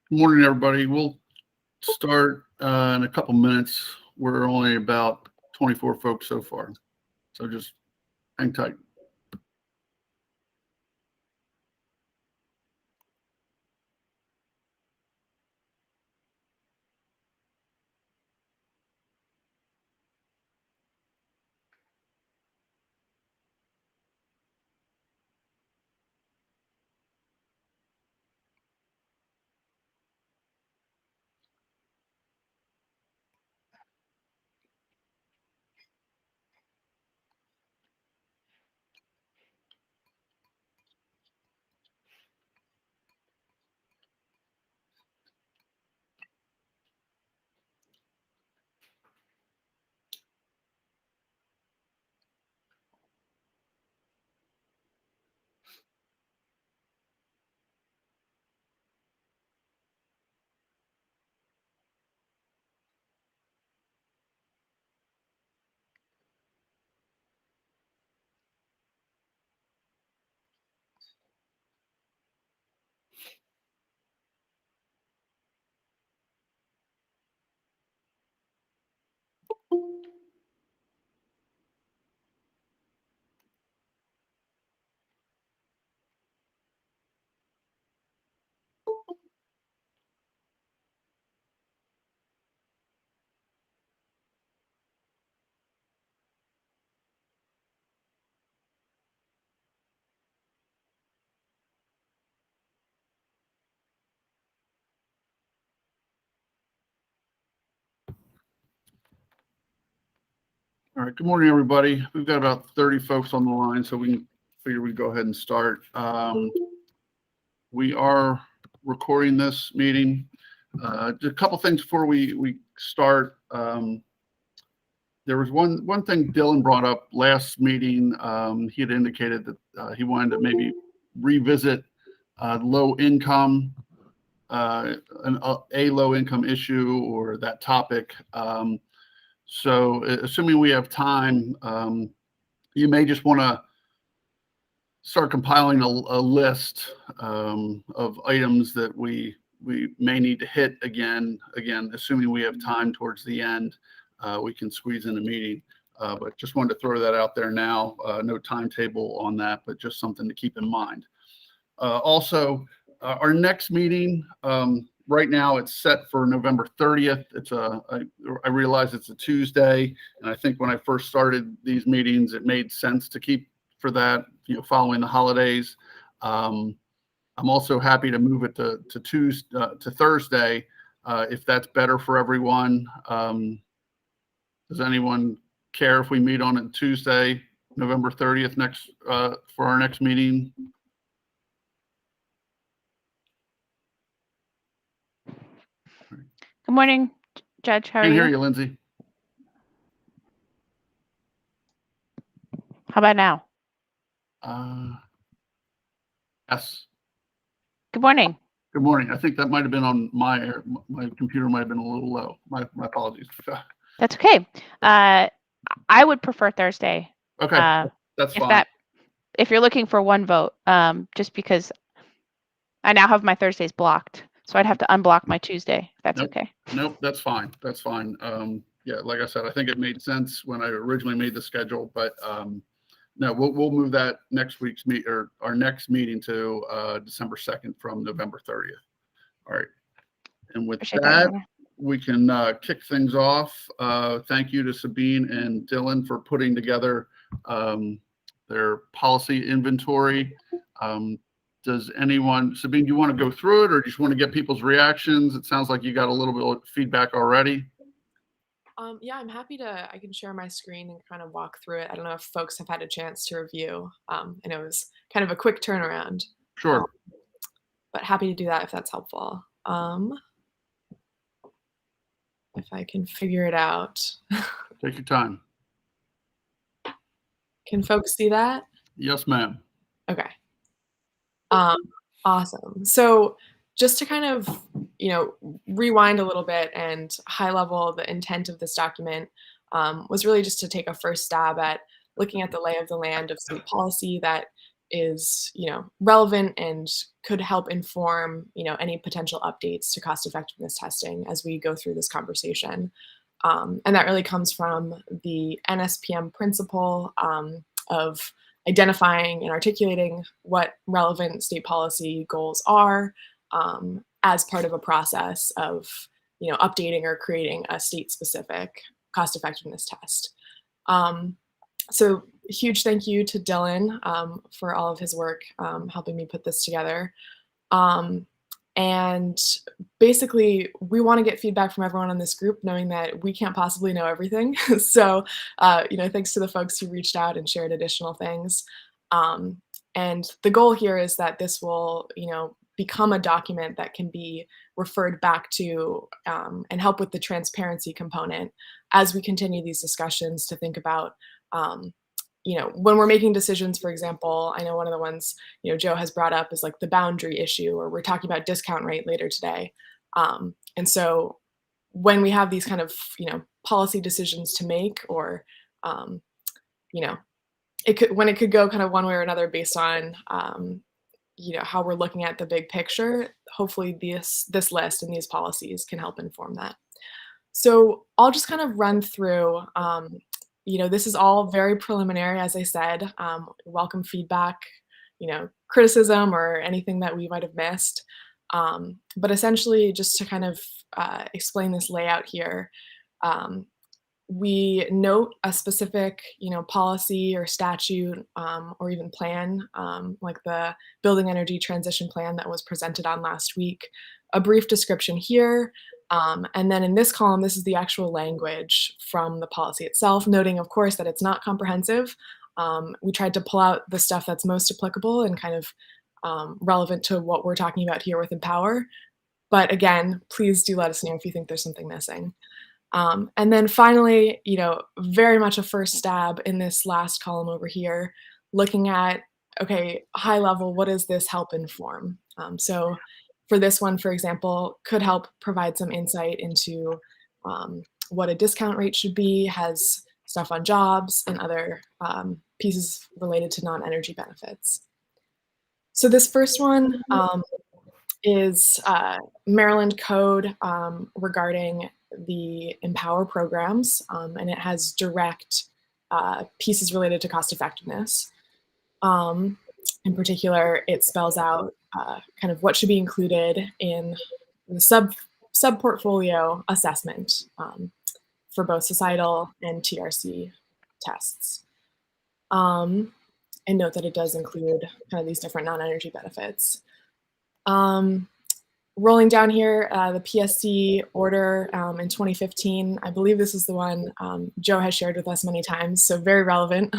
Good morning, everybody. We'll start in a couple minutes. We're only about 24 folks so far, so just hang tight. All right, good morning, everybody. We've got about 30 folks on the line, so we figure we'd go ahead and start. We are recording this meeting. Just a couple things before we start. There was one thing Dylan brought up last meeting. He had indicated that he wanted to maybe revisit low income, a low income issue or that topic. So assuming we have time, you may just want to start compiling a list of items that we may need to hit again, assuming we have time towards the end, we can squeeze in a meeting. But just wanted to throw that out there now. No timetable on that, but just something to keep in mind. Also, our next meeting, right now it's set for November 30th. I realize it's a Tuesday, and I think when I first started these meetings, it made sense to keep for that, following the holidays. I'm also happy to move it to Thursday, if that's better for everyone. Does anyone care if we meet on a Tuesday, November 30th for our next meeting? Good morning, Judge. How are you? Can't hear you, Lindsay. How about now? Yes. Good morning. Good morning. I think that might have been on my computer might have been a little low. My apologies. That's okay. I would prefer Thursday. Okay, that's fine. If you're looking for one vote, just because I now have my Thursdays blocked, so I'd have to unblock my Tuesday. If that's okay. Nope, that's fine. That's fine. Yeah, like I said, I think it made sense when I originally made the schedule, but no, we'll move that next week's our next meeting to December 2nd from November 30th. All right. And with that, we can kick things off. Thank you to Sabine and Dylan for putting together their policy inventory. Does anyone, Sabine, do you want to go through it or just want to get people's reactions? It sounds like you got a little bit of feedback already. Yeah, I'm happy I can share my screen and kind of walk through it. I don't know if folks have had a chance to review. I know it was kind of a quick turnaround. Sure. But happy to do that if that's helpful. If I can figure it out. Take your time. Can folks see that? Yes, ma'am. Okay. Awesome. So just to kind of, rewind a little bit and high level, the intent of this document was really just to take a first stab at looking at the lay of the land of state policy that is, relevant and could help inform, any potential updates to cost effectiveness testing as we go through this conversation. And that really comes from the NSPM principle of identifying and articulating what relevant state policy goals are as part of a process of, updating or creating a state-specific cost effectiveness test. So huge thank you to Dylan for all of his work helping me put this together. And basically, we want to get feedback from everyone in this group, knowing that we can't possibly know everything. So, thanks to the folks who reached out and shared additional things. And the goal here is that this will, become a document that can be referred back to and help with the transparency component as we continue these discussions to think about when we're making decisions, for example, I know one of the ones, Joe has brought up is like the boundary issue, or we're talking about discount rate later today. And so when we have these kind of, policy decisions to make, or, when it could go kind of one way or another based on, how we're looking at the big picture, hopefully this list and these policies can help inform that. So I'll just kind of run through, this is all very preliminary, as I said. Welcome feedback, criticism or anything that we might have missed. But essentially, just to kind of explain this layout here, we note a specific, policy or statute or even plan, like the Building Energy Transition Plan that was presented on last week, a brief description here. And then in this column, this is the actual language from the policy itself, noting, of course, that it's not comprehensive. We tried to pull out the stuff that's most applicable and kind of relevant to what we're talking about here with Empower. But again, please do let us know if you think there's something missing. And then finally, very much a first stab in this last column over here, looking at, okay, high level, what does this help inform? So for this one, for example, could help provide some insight into what a discount rate should be, has stuff on jobs and other pieces related to non-energy benefits. So this first one is Maryland code regarding the Empower programs, and it has direct pieces related to cost effectiveness. In particular, it spells out kind of what should be included in the sub-portfolio assessment for both societal and TRC tests. And note that it does include kind of these different non-energy benefits. Rolling down here, the PSC order in 2015, I believe this is the one Joe has shared with us many times, so very relevant.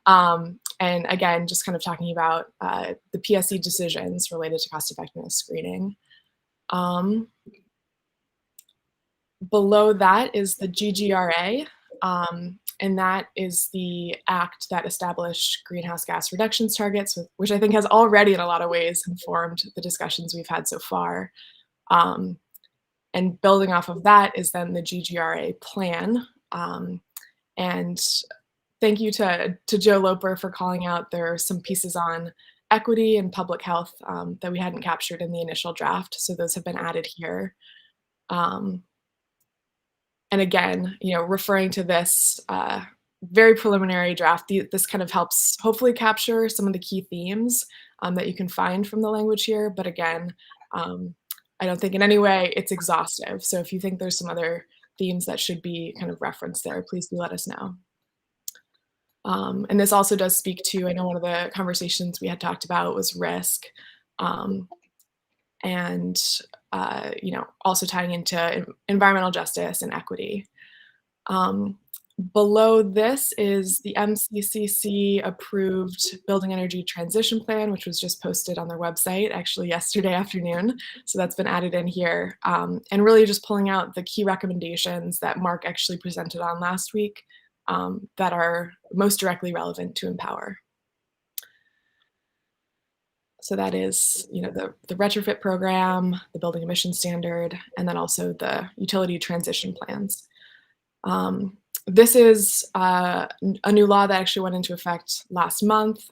And again, just kind of talking about the PSC decisions related to cost effectiveness screening. Below that is the GGRA, and that is the act that established greenhouse gas reductions targets, which I think has already in a lot of ways informed the discussions we've had so far. And building off of that is then the GGRA plan. And thank you to Joe Loper for calling out there are some pieces on equity and public health that we hadn't captured in the initial draft. So those have been added here. And again, referring to this very preliminary draft, this kind of helps hopefully capture some of the key themes that you can find from the language here. But again, I don't think in any way it's exhaustive. So if you think there's some other themes that should be kind of referenced there, please do let us know. And this also does speak to, I know one of the conversations we had talked about was risk. And also tying into environmental justice and equity. Below this is the MCCC approved Building Energy Transition Plan, which was just posted on their website actually yesterday afternoon. So that's been added in here. And really just pulling out the key recommendations that Mark actually presented on last week that are most directly relevant to Empower. So that is, the retrofit program, the building emission standard, and then also the utility transition plans. This is a new law that actually went into effect last month.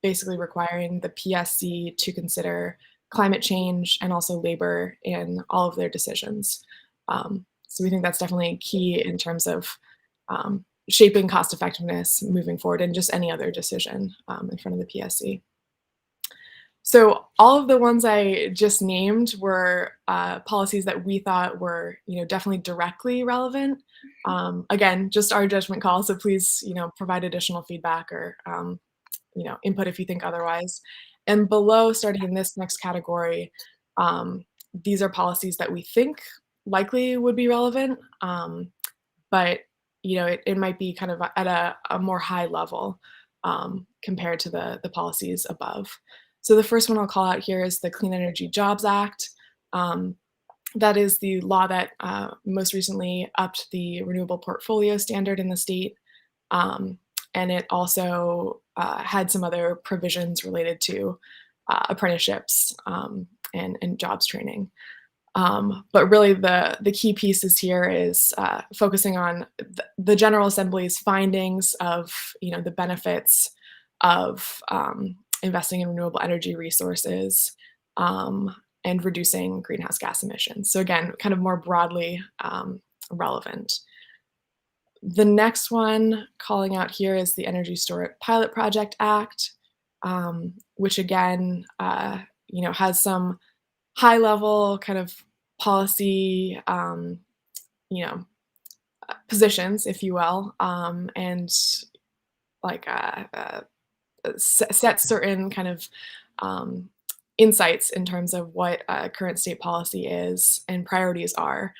basically requiring the PSC to consider climate change and also labor in all of their decisions. So we think that's definitely key in terms of shaping cost effectiveness moving forward and just any other decision in front of the PSC. So all of the ones I just named were policies that we thought were, definitely directly relevant. Again, just our judgment call. So please, provide additional feedback or, input if you think otherwise. And below, starting in this next category, these are policies that we think likely would be relevant, but it might be kind of at a more high level compared to the policies above. So the first one I'll call out here is the Clean Energy Jobs Act. That is the law that most recently upped the renewable portfolio standard in the state. And it also had some other provisions related to apprenticeships and jobs training. But really the key pieces here is focusing on the General Assembly's findings of the benefits of investing in renewable energy resources and reducing greenhouse gas emissions. So again, kind of more broadly relevant. The next one calling out here is the Energy Storage Pilot Project Act, which again, has some high level kind of policy, positions, if you will, and like set certain kind of insights in terms of what current state policy is and priorities are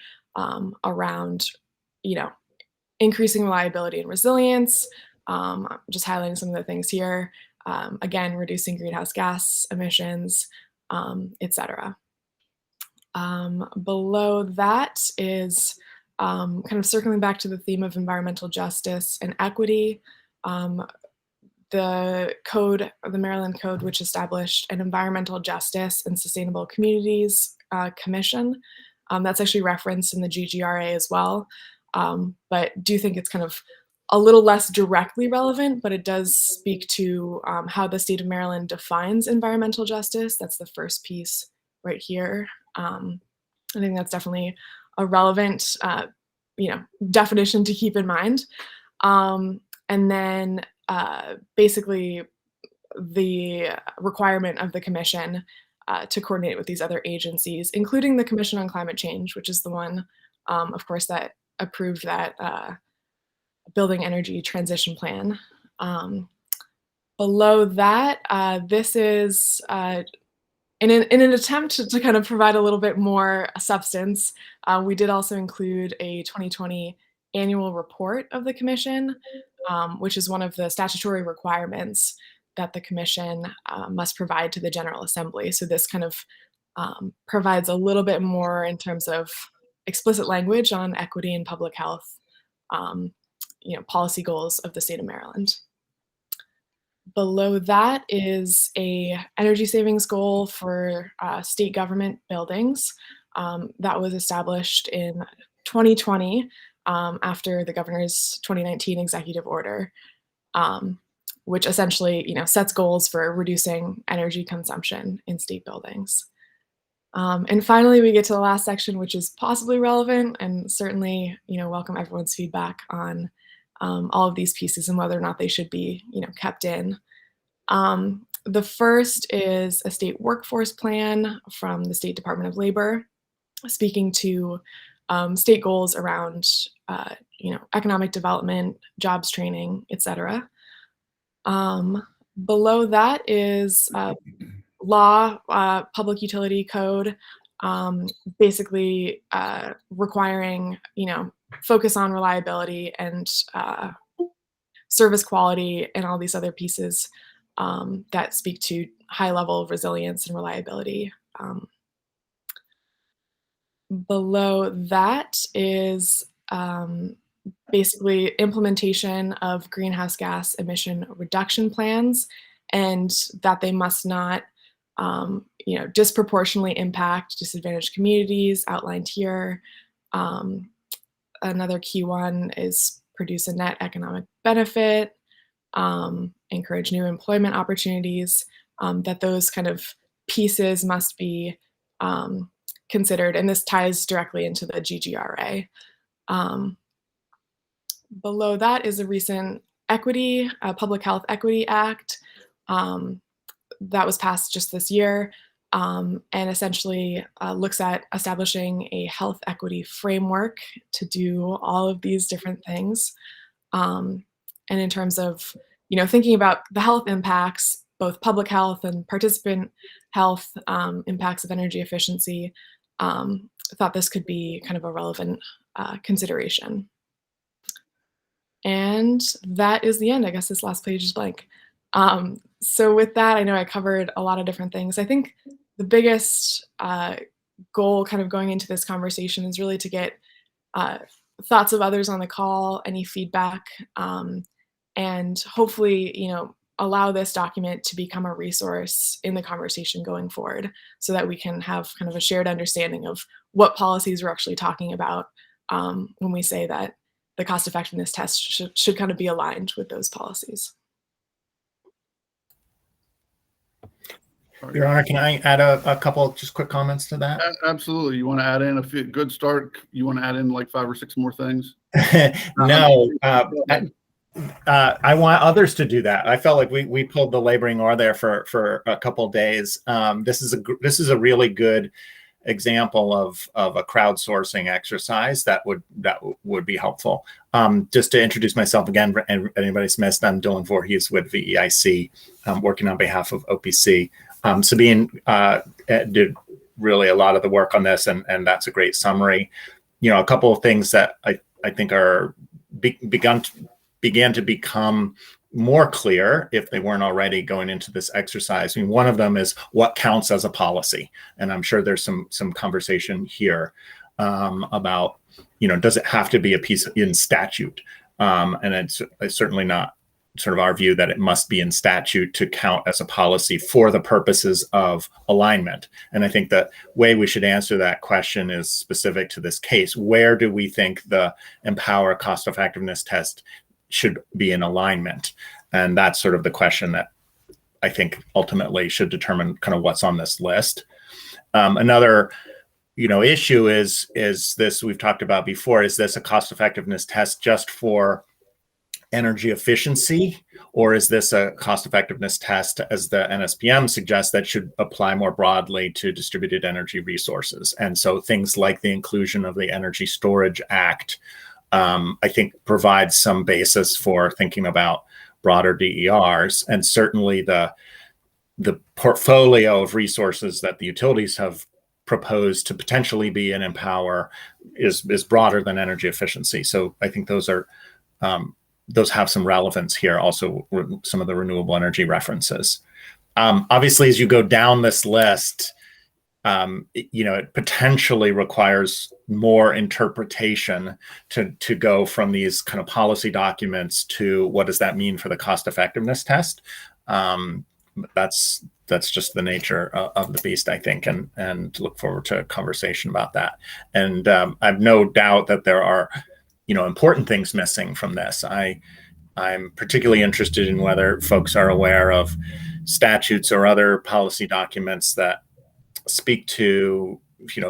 around, increasing reliability and resilience, just highlighting some of the things here, again, reducing greenhouse gas emissions, etc. Below that is kind of circling back to the theme of environmental justice and equity. The Maryland Code, which established an Environmental Justice and Sustainable Communities Commission. That's actually referenced in the GGRA as well, but do think it's kind of a little less directly relevant, but it does speak to how the state of Maryland defines environmental justice. That's the first piece right here. I think that's definitely a relevant, definition to keep in mind. And then basically the requirement of the commission to coordinate with these other agencies, including the Commission on Climate Change, which is the one, of course, that approved that building energy transition plan. Below that, this is in an attempt to kind of provide a little bit more substance, we did also include a 2020 annual report of the commission, which is one of the statutory requirements that the commission must provide to the General Assembly. So this kind of provides a little bit more in terms of explicit language on equity and public health, policy goals of the state of Maryland. Below that is a energy savings goal for state government buildings that was established in 2020 after the governor's 2019 executive order, which essentially, sets goals for reducing energy consumption in state buildings. And finally, we get to the last section, which is possibly relevant, and certainly, welcome everyone's feedback on all of these pieces and whether or not they should be, kept in. The first is a state workforce plan from the State Department of Labor, speaking to state goals around, economic development, jobs training, etc. Below that is law, public utility code, basically requiring, focus on reliability and service quality and all these other pieces that speak to high level of resilience and reliability. Below that is basically implementation of greenhouse gas emission reduction plans, and that they must not disproportionately impact disadvantaged communities outlined here. Another key one is produce a net economic benefit, encourage new employment opportunities, that those kind of pieces must be considered. And this ties directly into the GGRA. Below that is a recent Public Health Equity Act that was passed just this year, and essentially looks at establishing a health equity framework to do all of these different things. And in terms of, thinking about the health impacts, both public health and participant health impacts of energy efficiency, thought this could be kind of a relevant consideration. And that is the end. I guess this last page is blank. So with that, I know I covered a lot of different things. I think the biggest goal kind of going into this conversation is really to get thoughts of others on the call, any feedback, and hopefully, allow this document to become a resource in the conversation going forward so that we can have kind of a shared understanding of what policies we're actually talking about when we say that the cost effectiveness test should kind of be aligned with those policies. Your Honor, can I add a couple just quick comments to that? Absolutely. You want to add in a good start? You want to add in like 5 or 6 more things? No, I want others to do that. I felt like we pulled the laboring oar there for a couple of days. This is a really good example of a crowdsourcing exercise that would be helpful. Just to introduce myself again, and anybody's missed, I'm Dylan Voorhees with VEIC, working on behalf of OPC. Sabine did really a lot of the work on this, and that's a great summary. A couple of things that I think are began to become more clear, if they weren't already going into this exercise. I mean, one of them is what counts as a policy, and I'm sure there's some conversation here about, does it have to be a piece in statute? And it's certainly not sort of our view that it must be in statute to count as a policy for the purposes of alignment. And I think the way we should answer that question is specific to this case. Where do we think the Empower cost effectiveness test should be in alignment? And that's sort of the question that I think ultimately should determine kind of what's on this list. Another issue is this, we've talked about before, is this a cost effectiveness test just for energy efficiency, or is this a cost effectiveness test, as the NSPM suggests, that should apply more broadly to distributed energy resources? And so things like the inclusion of the Energy Storage Act, I think, provides some basis for thinking about broader DERs, and certainly the portfolio of resources that the utilities have proposed to potentially be in Empower is broader than energy efficiency. So I think those have some relevance here. Also, some of the renewable energy references. Obviously, as you go down this list, it potentially requires more interpretation to go from these kind of policy documents to what does that mean for the cost effectiveness test. That's just the nature of the beast, I think, and look forward to a conversation about that. And I have no doubt that there are important things missing from this. I'm particularly interested in whether folks are aware of statutes or other policy documents that speak to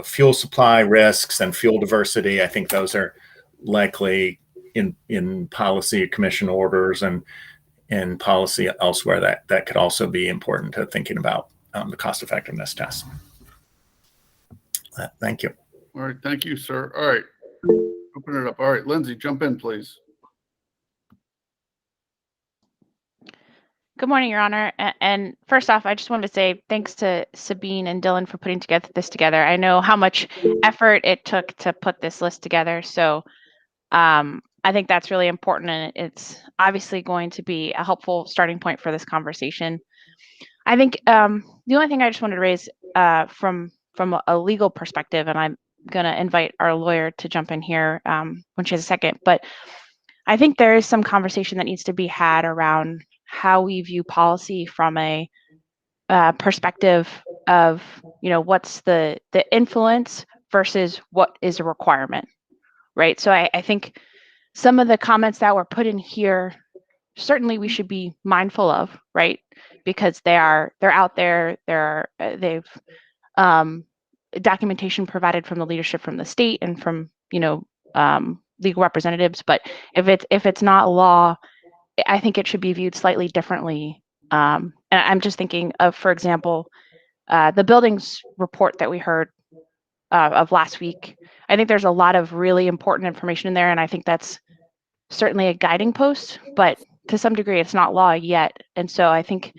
fuel supply risks and fuel diversity. I think those are likely in policy commission orders and in policy elsewhere that could also be important to thinking about the cost effectiveness test. Thank you. All right, thank you, sir. All right, open it up. All right, Lindsay, jump in, please. Good morning, Your Honor. And first off, I just wanted to say thanks to Sabine and Dylan for putting this together. I know how much effort it took to put this list together. So I think that's really important, and it's obviously going to be a helpful starting point for this conversation. I think the only thing I just wanted to raise from a legal perspective, and I'm going to invite our lawyer to jump in here when she has a second, but I think there is some conversation that needs to be had around how we view policy from a perspective of, what's the influence versus what is a requirement, right? So I think some of the comments that were put in here certainly we should be mindful of, right? Because they're out there, they've documentation provided from the leadership from the state and from, legal representatives. But if it's not law, I think it should be viewed slightly differently. And I'm just thinking of, for example, the buildings report that we heard of last week. I think there's a lot of really important information in there, and I think that's certainly a guiding post, but to some degree it's not law yet. And so I think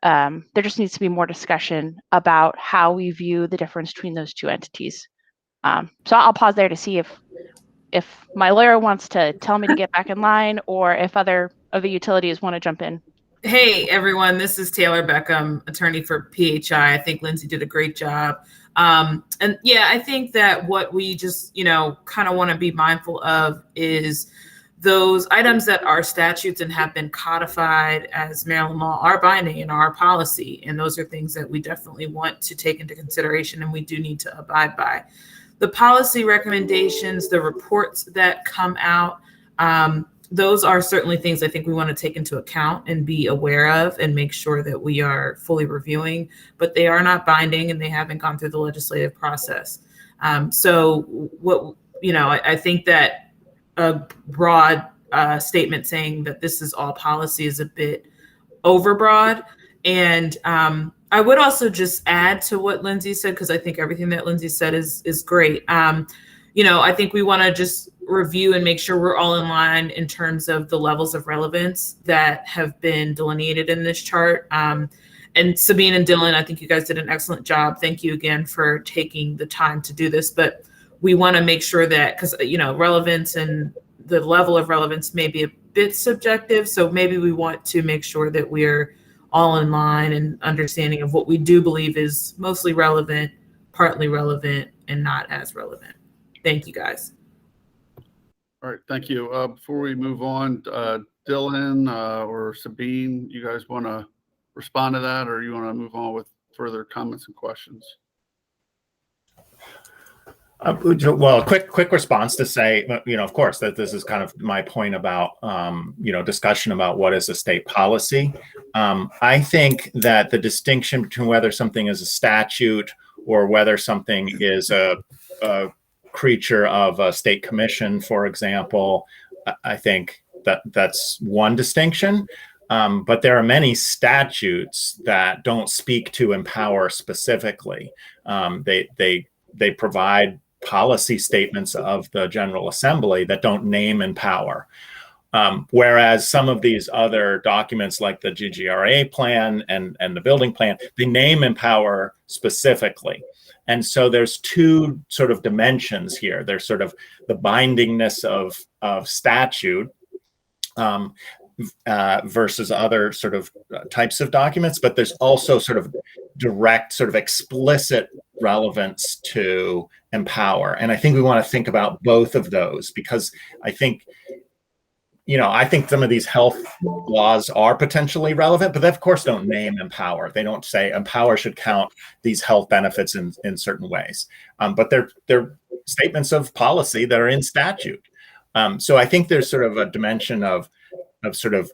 there just needs to be more discussion about how we view the difference between those two entities. So I'll pause there to see if my lawyer wants to tell me to get back in line, or if other of the utilities want to jump in. Hey, everyone, this is Taylor Beckham, attorney for PHI. I think Lindsay did a great job. And yeah, I think that what we just, kind of want to be mindful of is those items that are statutes and have been codified as Maryland law are binding in our policy. And those are things that we definitely want to take into consideration and we do need to abide by. The policy recommendations, the reports that come out, those are certainly things I think we want to take into account and be aware of and make sure that we are fully reviewing, but they are not binding and they haven't gone through the legislative process. So what, I think that a broad statement saying that this is all policy is a bit overbroad. And I would also just add to what Lindsay said, because I think everything that Lindsay said is great. I think we want to just review and make sure we're all in line in terms of the levels of relevance that have been delineated in this chart. And Sabine and Dylan, I think you guys did an excellent job. Thank you again for taking the time to do this. But we want to make sure that, because, relevance and the level of relevance may be a bit subjective. So maybe we want to make sure that we're all in line and understanding of what we do believe is mostly relevant, partly relevant, and not as relevant. Thank you, guys. All right, thank you. Before we move on, Dylan or Sabine, you guys want to respond to that, or you want to move on with further comments and questions? Well, a quick response to say, of course, that this is kind of my point about, discussion about what is a state policy. I think that the distinction between whether something is a statute or whether something is a creature of a state commission, for example, I think that's one distinction. But there are many statutes that don't speak to empower specifically. They provide policy statements of the General Assembly that don't name empower. Whereas some of these other documents like the GGRA plan and the building plan, they name empower specifically. And so there's two sort of dimensions here. There's sort of the bindingness of statute versus other sort of types of documents, but there's also sort of direct, sort of explicit relevance to empower. And I think we want to think about both of those, because I think some of these health laws are potentially relevant, but they of course don't name empower. They don't say empower should count these health benefits in certain ways, but they're statements of policy that are in statute. So I think there's sort of a dimension of sort of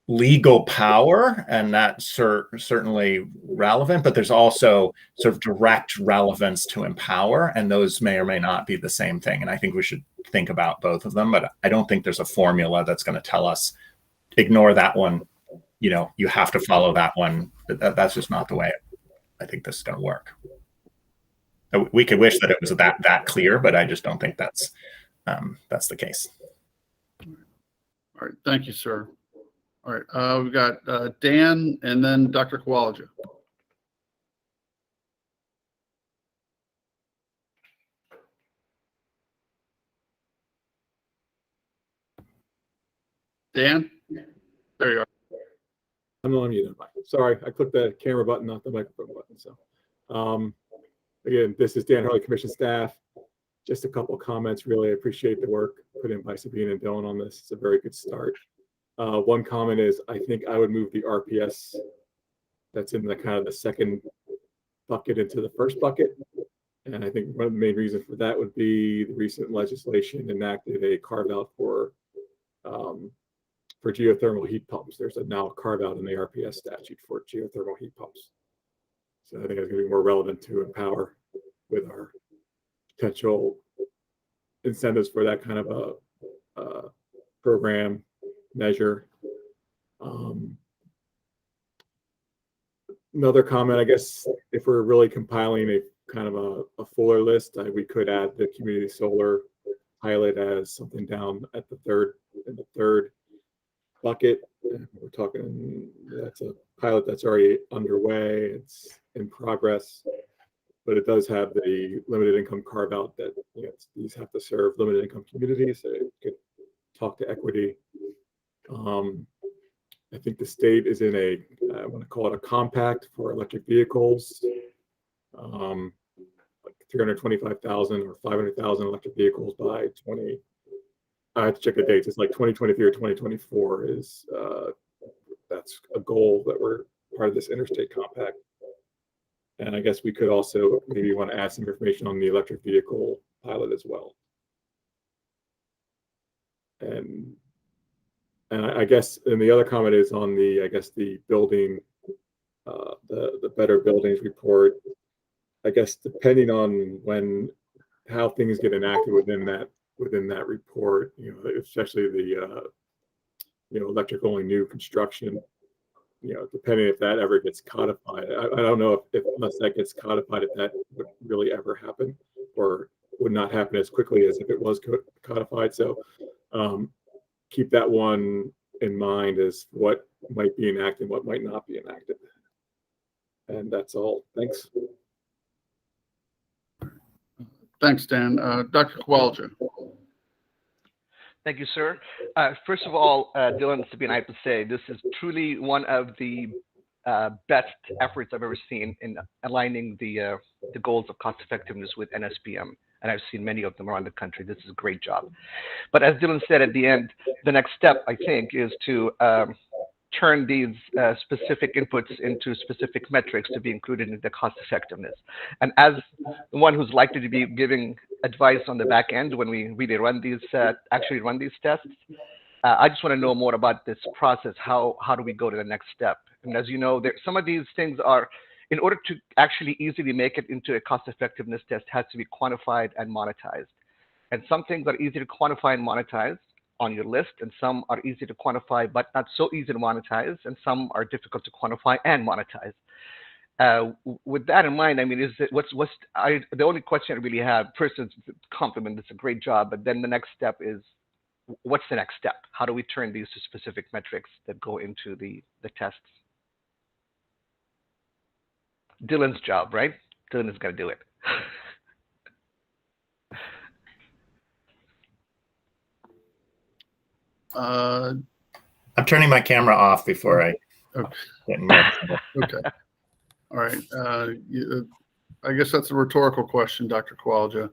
legal power, and that's certainly relevant, but there's also sort of direct relevance to empower, and those may or may not be the same thing. And I think we should think about both of them, but I don't think there's a formula that's going to tell us, ignore that one, you have to follow that one. That's just not the way I think this is going to work. We could wish that it was that clear, but I just don't think that's the case. All right, thank you, sir. All right, we've got Dan and then Dr. Kowalczyk. Dan, there you are. I'm unmuted. Sorry, I clicked the camera button, not the microphone button. So again, this is Dan Harley, Commission staff. Just a couple of comments. Really appreciate the work put in by Sabine and Dylan on this. It's a very good start. One comment is, I think I would move the RPS that's in the kind of the second bucket into the first bucket. And I think one of the main reasons for that would be the recent legislation enacted a carve out for for geothermal heat pumps. There's now a carve out in the RPS statute for geothermal heat pumps. So I think it's going to be more relevant to empower with our potential incentives for that kind of a program measure. Another comment, I guess, if we're really compiling a kind of a fuller list, we could add the community solar pilot as something down at the third bucket. We're talking, that's a pilot that's already underway. It's in progress, but it does have the limited income carve out that these have to serve limited income communities. So it could talk to equity. I think the state is in I want to call it a compact for electric vehicles. Like 325,000 or 500,000 electric vehicles by I have to check the dates. It's like 2023 or 2024 is that's a goal that we're part of this interstate compact. And I guess we could also maybe want to add some information on the electric vehicle pilot as well. And I guess, and the other comment is on the building, the Better Buildings report. I guess depending on how things get enacted within that report, especially the electric only new construction, depending if that ever gets codified. I don't know if unless that gets codified, if that would really ever happen, or would not happen as quickly as if it was codified. So keep that one in mind as what might be enacted, what might not be enacted. And that's all. Thanks. Thanks, Dan. Dr. Kowalczyk. Thank you, sir. First of all, Dylan, Sabine, I have to say, this is truly one of the best efforts I've ever seen in aligning the goals of cost effectiveness with NSPM. And I've seen many of them around the country. This is a great job. But as Dylan said at the end, the next step, I think, is to turn these specific inputs into specific metrics to be included in the cost effectiveness. And as the one who's likely to be giving advice on the back end when we really run these, actually run these tests, I just want to know more about this process. How do we go to the next step? And as you know, some of these things are, in order to actually easily make it into a cost effectiveness test, has to be quantified and monetized. And some things are easy to quantify and monetize on your list, and some are easy to quantify but not so easy to monetize, and some are difficult to quantify and monetize. With that in mind, I mean, the only question I really have, first is compliment, it's a great job, but then the next step is, what's the next step? How do we turn these to specific metrics that go into the tests? Dylan's job, right? Dylan is going to do it. I'm turning my camera off before I get in more trouble. Okay. All right. I guess that's a rhetorical question, Dr. Kowalczyk.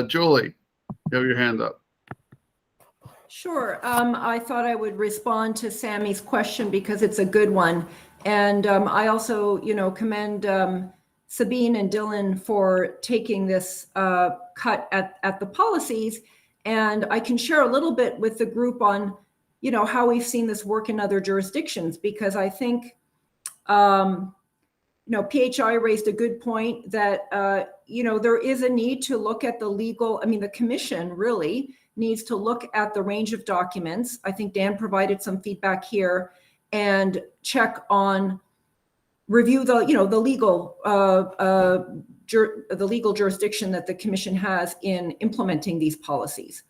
Julie, you have your hand up. Sure. I thought I would respond to Sammy's question because it's a good one. And I also, commend Sabine and Dylan for taking this cut at the policies. And I can share a little bit with the group on, how we've seen this work in other jurisdictions, because I think, PHI raised a good point that, there is a need to look at the legal, the commission really needs to look at the range of documents. I think Dan provided some feedback here, and check on, review the legal jurisdiction that the commission has in implementing these policies.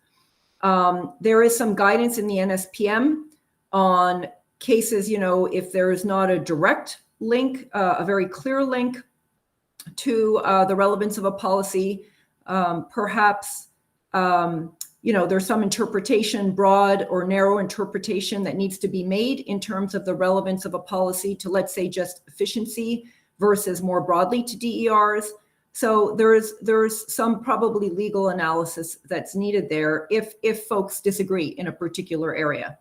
There is some guidance in the NSPM on cases, if there is not a direct link, a very clear link to the relevance of a policy, perhaps there's some interpretation, broad or narrow interpretation, that needs to be made in terms of the relevance of a policy to, let's say, just efficiency versus more broadly to DERs. So there's some probably legal analysis that's needed there if folks disagree in a particular area.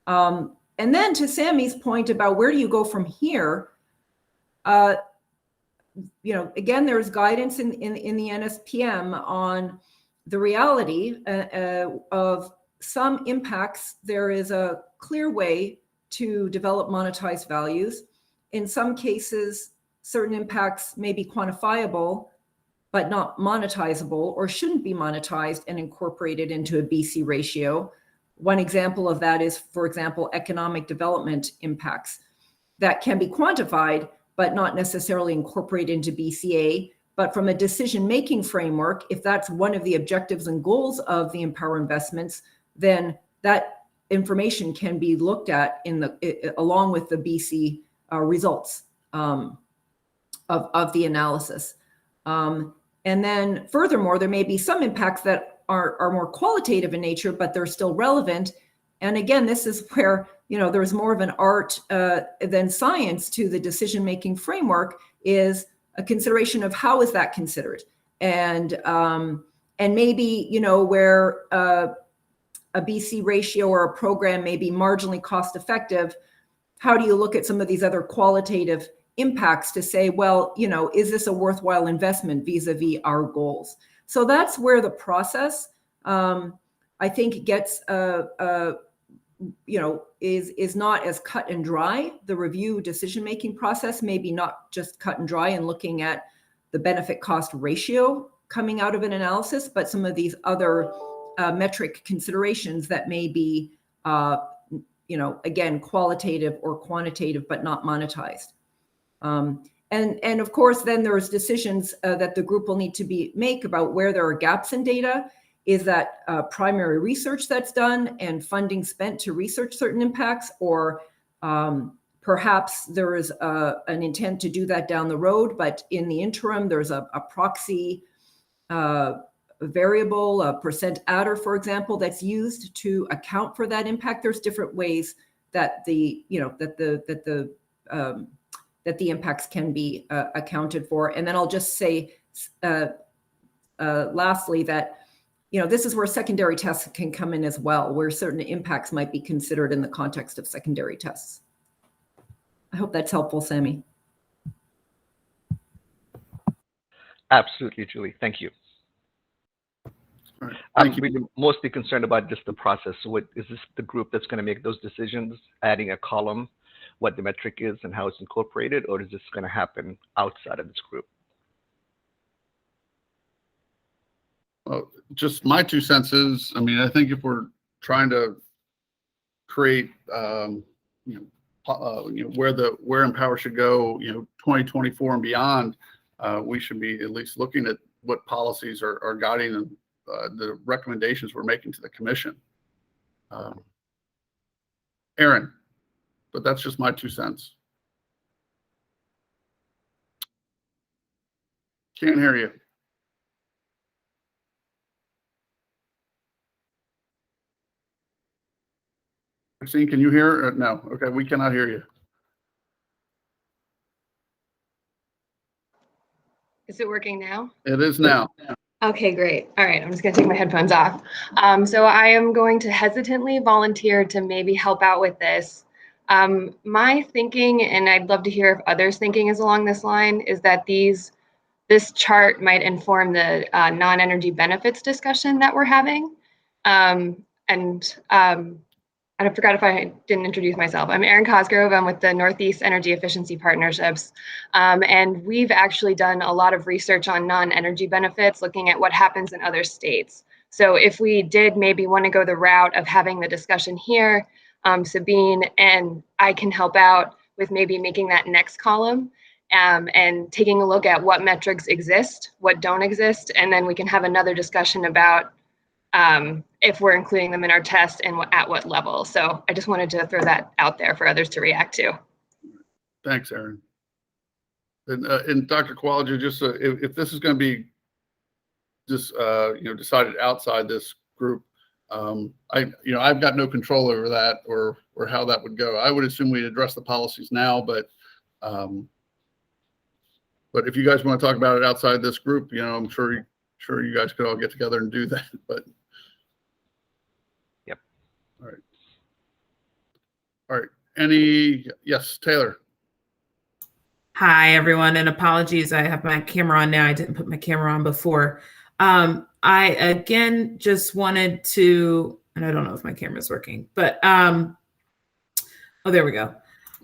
And then to Sammy's point about where do you go from here, again, there's guidance in the NSPM on the reality of some impacts, there is a clear way to develop monetized values. In some cases, certain impacts may be quantifiable, but not monetizable or shouldn't be monetized and incorporated into a BC ratio. One example of that is, for example, economic development impacts that can be quantified, but not necessarily incorporated into BCA. But from a decision-making framework, if that's one of the objectives and goals of the Empower investments, then that information can be looked at along with the BC results of the analysis. And then furthermore, there may be some impacts that are more qualitative in nature, but they're still relevant. And again, this is where, there's more of an art than science to the decision-making framework, is a consideration of how is that considered. And maybe, where a BC ratio or a program may be marginally cost effective, how do you look at some of these other qualitative impacts to say, well, is this a worthwhile investment vis-a-vis our goals? So that's where the process, I think, gets, is not as cut and dry. The review decision-making process may be not just cut and dry and looking at the benefit cost ratio coming out of an analysis, but some of these other metric considerations that may be, again, qualitative or quantitative, but not monetized. And of course, then there's decisions that the group will need to make about where there are gaps in data. Is that primary research that's done and funding spent to research certain impacts, or perhaps there is an intent to do that down the road, but in the interim, there's a proxy variable, a percent adder, for example, that's used to account for that impact. There's different ways that the impacts can be accounted for. And then I'll just say lastly that this is where secondary tests can come in as well, where certain impacts might be considered in the context of secondary tests. I hope that's helpful, Sammy. Absolutely, Julie. Thank you. All right. I'm Thank you. really mostly concerned about just the process. So is this the group that's going to make those decisions, adding a column, what the metric is and how it's incorporated, or is this going to happen outside of this group? Just my 2 cents is, I think if we're trying to create, where Empower should go, 2024 and beyond, we should be at least looking at what policies are guiding the recommendations we're making to the commission. Aaron, but that's just my 2 cents. Can't hear you. Maxine, can you hear? No. Okay, we cannot hear you. Is it working now? It is now. Okay, great. All right, I'm just gonna take my headphones off. So I am going to hesitantly volunteer to maybe help out with this. My thinking, and I'd love to hear if others' thinking is along this line, is that this chart might inform the non-energy benefits discussion that we're having. I forgot if I didn't introduce myself. I'm Erin Cosgrove. I'm with the Northeast Energy Efficiency Partnerships. And we've actually done a lot of research on non-energy benefits, looking at what happens in other states. So if we did maybe want to go the route of having the discussion here, Sabine and I can help out with maybe making that next column and taking a look at what metrics exist, what don't exist, and then we can have another discussion about if we're including them in our test and at what level. So I just wanted to throw that out there for others to react to. Thanks, Aaron. And Dr. Kowalczyk, just if this is going to be just decided outside this group, I've got no control over that or how that would go. I would assume we'd address the policies now, but if you guys want to talk about it outside this group, I'm sure you guys could all get together and do that. But yep. All right. Yes, Taylor. Hi, everyone, and apologies. I have my camera on now. I didn't put my camera on before. I, again, just wanted to and I don't know if my camera's working, but oh, there we go.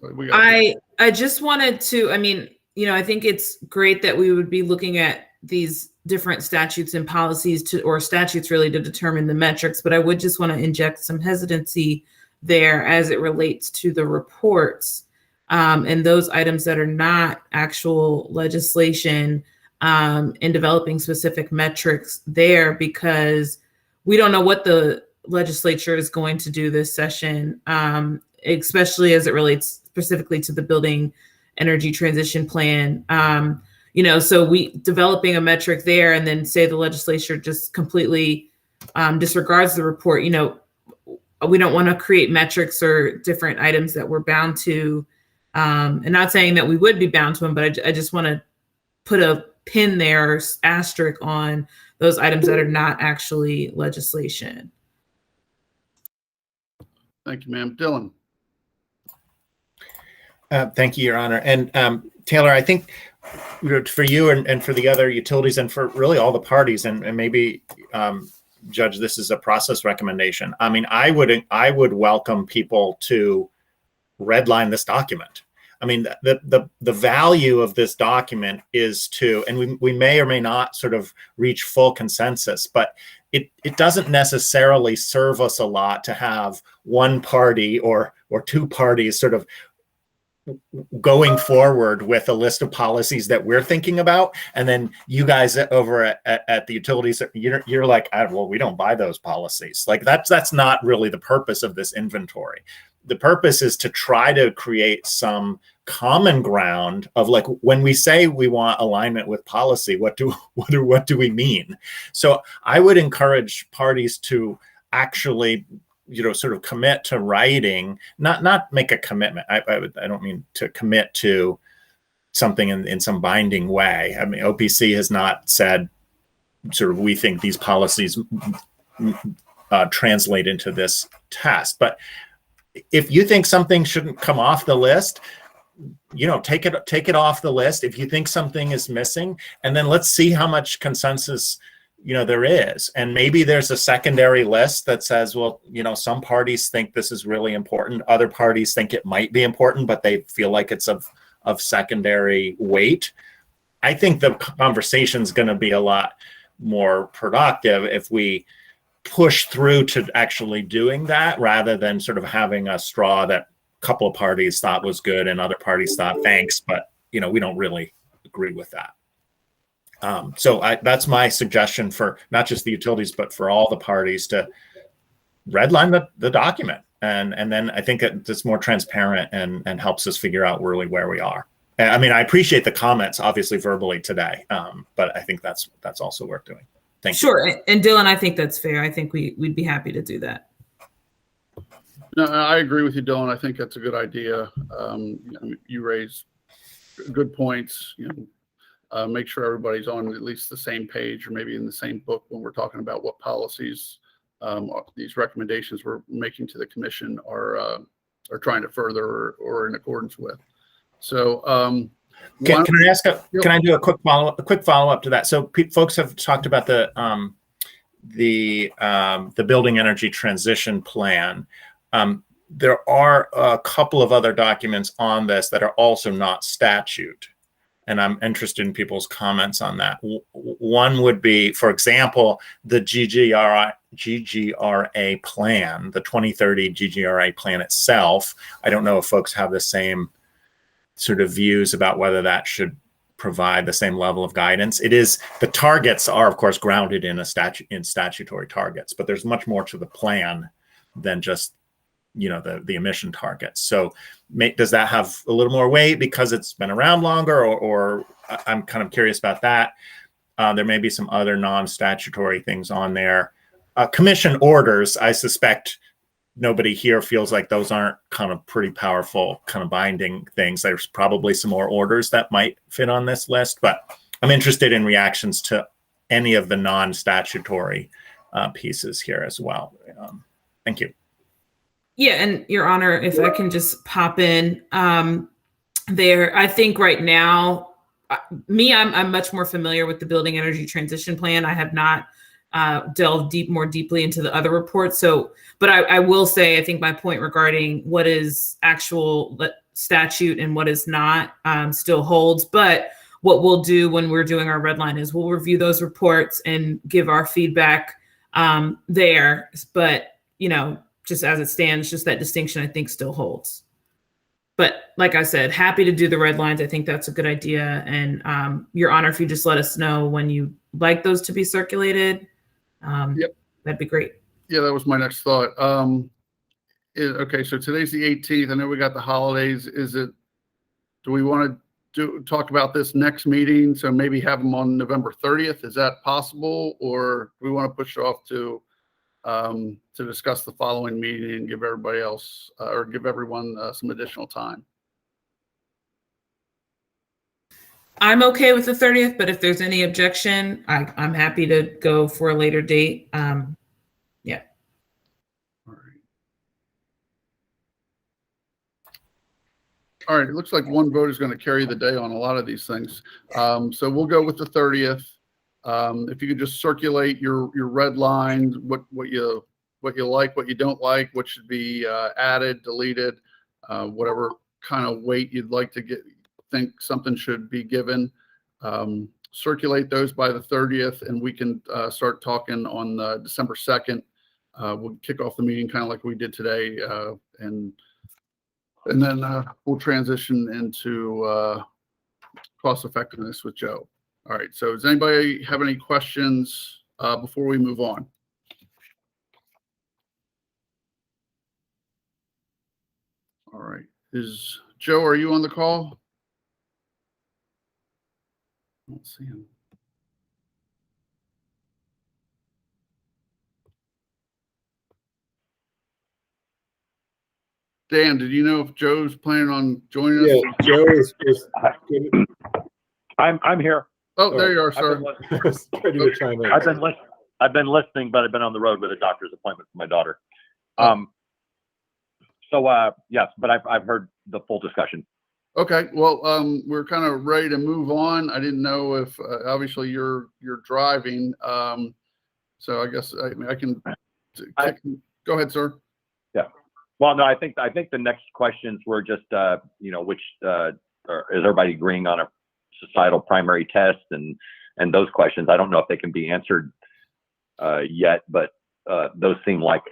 We got you. I just wanted to, I mean, I think it's great that we would be looking at these different statutes and policies or statutes really to determine the metrics, but I would just want to inject some hesitancy there as it relates to the reports and those items that are not actual legislation in developing specific metrics there, because we don't know what the legislature is going to do this session, especially as it relates specifically to the building energy transition plan. So we developing a metric there and then say the legislature just completely disregards the report. We don't want to create metrics or different items that we're bound to. And not saying that we would be bound to them, but I just want to put a pin there, or asterisk on those items that are not actually legislation. Thank you, ma'am. Dylan. Thank you, Your Honor. And Taylor, I think for you and for the other utilities and for really all the parties, and maybe Judge, this is a process recommendation. I mean, I would welcome people to redline this document. I mean, the value of this document is to, and we may or may not sort of reach full consensus, but it doesn't necessarily serve us a lot to have one party or two parties sort of going forward with a list of policies that we're thinking about, and then you guys over at the utilities, you're like, well, we don't buy those policies. Like that's not really the purpose of this inventory. The purpose is to try to create some common ground of, like, when we say we want alignment with policy, what do we mean? So I would encourage parties to actually sort of commit to writing, not make a commitment. I don't mean to commit to something in some binding way. I mean, OPC has not said sort of we think these policies translate into this test. But if you think something shouldn't come off the list, take it off the list. If you think something is missing, and then let's see how much consensus there is. And maybe there's a secondary list that says, well, some parties think this is really important. Other parties think it might be important, but they feel like it's of secondary weight. I think the conversation's going to be a lot more productive if we push through to actually doing that, rather than sort of having a straw that a couple of parties thought was good and other parties thought thanks, but we don't really agree with that. So that's my suggestion for not just the utilities, but for all the parties to redline the document. And then I think it's more transparent and helps us figure out really where we are. I mean, I appreciate the comments, obviously verbally today, but I think that's also worth doing. Thank you. Sure. And Dylan, I think that's fair. I think we'd be happy to do that. No, I agree with you, Dylan. I think that's a good idea. You raise good points. Make sure everybody's on at least the same page, or maybe in the same book when we're talking about what policies these recommendations we're making to the commission are trying to further or in accordance with. So can I ask can I do a quick follow up to that? So folks have talked about the building energy transition plan. There are a couple of other documents on this that are also not statute, and I'm interested in people's comments on that. One would be, for example, the GGRA plan, the 2030 GGRA plan itself. I don't know if folks have the same sort of views about whether that should provide the same level of guidance. It is, the targets are of course grounded in statutory targets, but there's much more to the plan than just the emission targets. So does that have a little more weight because it's been around longer, or I'm kind of curious about that. There may be some other non-statutory things on there. Commission orders, I suspect nobody here feels like those aren't kind of pretty powerful, kind of binding things. There's probably some more orders that might fit on this list, but I'm interested in reactions to any of the non-statutory pieces here as well. Thank you. Yeah, and Your Honor, if I can just pop in there, I think right now, I'm much more familiar with the Building Energy Transition Plan. I have not delve more deeply into the other reports. So, but I will say, I think my point regarding what is actual statute and what is not still holds. But what we'll do when we're doing our red line is we'll review those reports and give our feedback there. But, just as it stands, just that distinction I think still holds. But like I said, happy to do the red lines. I think that's a good idea. And Your Honor, if you just let us know when you like those to be circulated, Yep. That'd be great. Yeah, that was my next thought. Okay, so today's the 18th. I know we got the holidays. Do we want to talk about this next meeting? So maybe have them on November 30th. Is that possible? Or do we want to push it off to discuss the following meeting and give everybody else or give everyone some additional time? I'm okay with the 30th, but if there's any objection, I'm happy to go for a later date. Yeah. All right. All right. It looks like one vote is going to carry the day on a lot of these things. So we'll go with the 30th. If you could just circulate your red lines, what you like, what you don't like, what should be added, deleted, whatever kind of weight you'd like to think something should be given. Circulate those by the 30th, and we can start talking on December 2nd. We'll kick off the meeting kind of like we did today, and then we'll transition into cost effectiveness with Joe. All right. So does anybody have any questions before we move on? All right. Joe, are you on the call? I don't see him. Dan, did you know if Joe's planning on joining us? Yeah, Joe is I'm here. Oh, there you are, sir. ready to chime in. I've been listening, but I've been on the road with a doctor's appointment for my daughter. Yes, but I've heard the full discussion. Okay, well, we're kind of ready to move on. I didn't know if obviously you're driving, so I guess I can go ahead, sir. Yeah. Well, no, I think the next questions were just which is everybody agreeing on a societal primary test and those questions. I don't know if they can be answered yet, but those seem like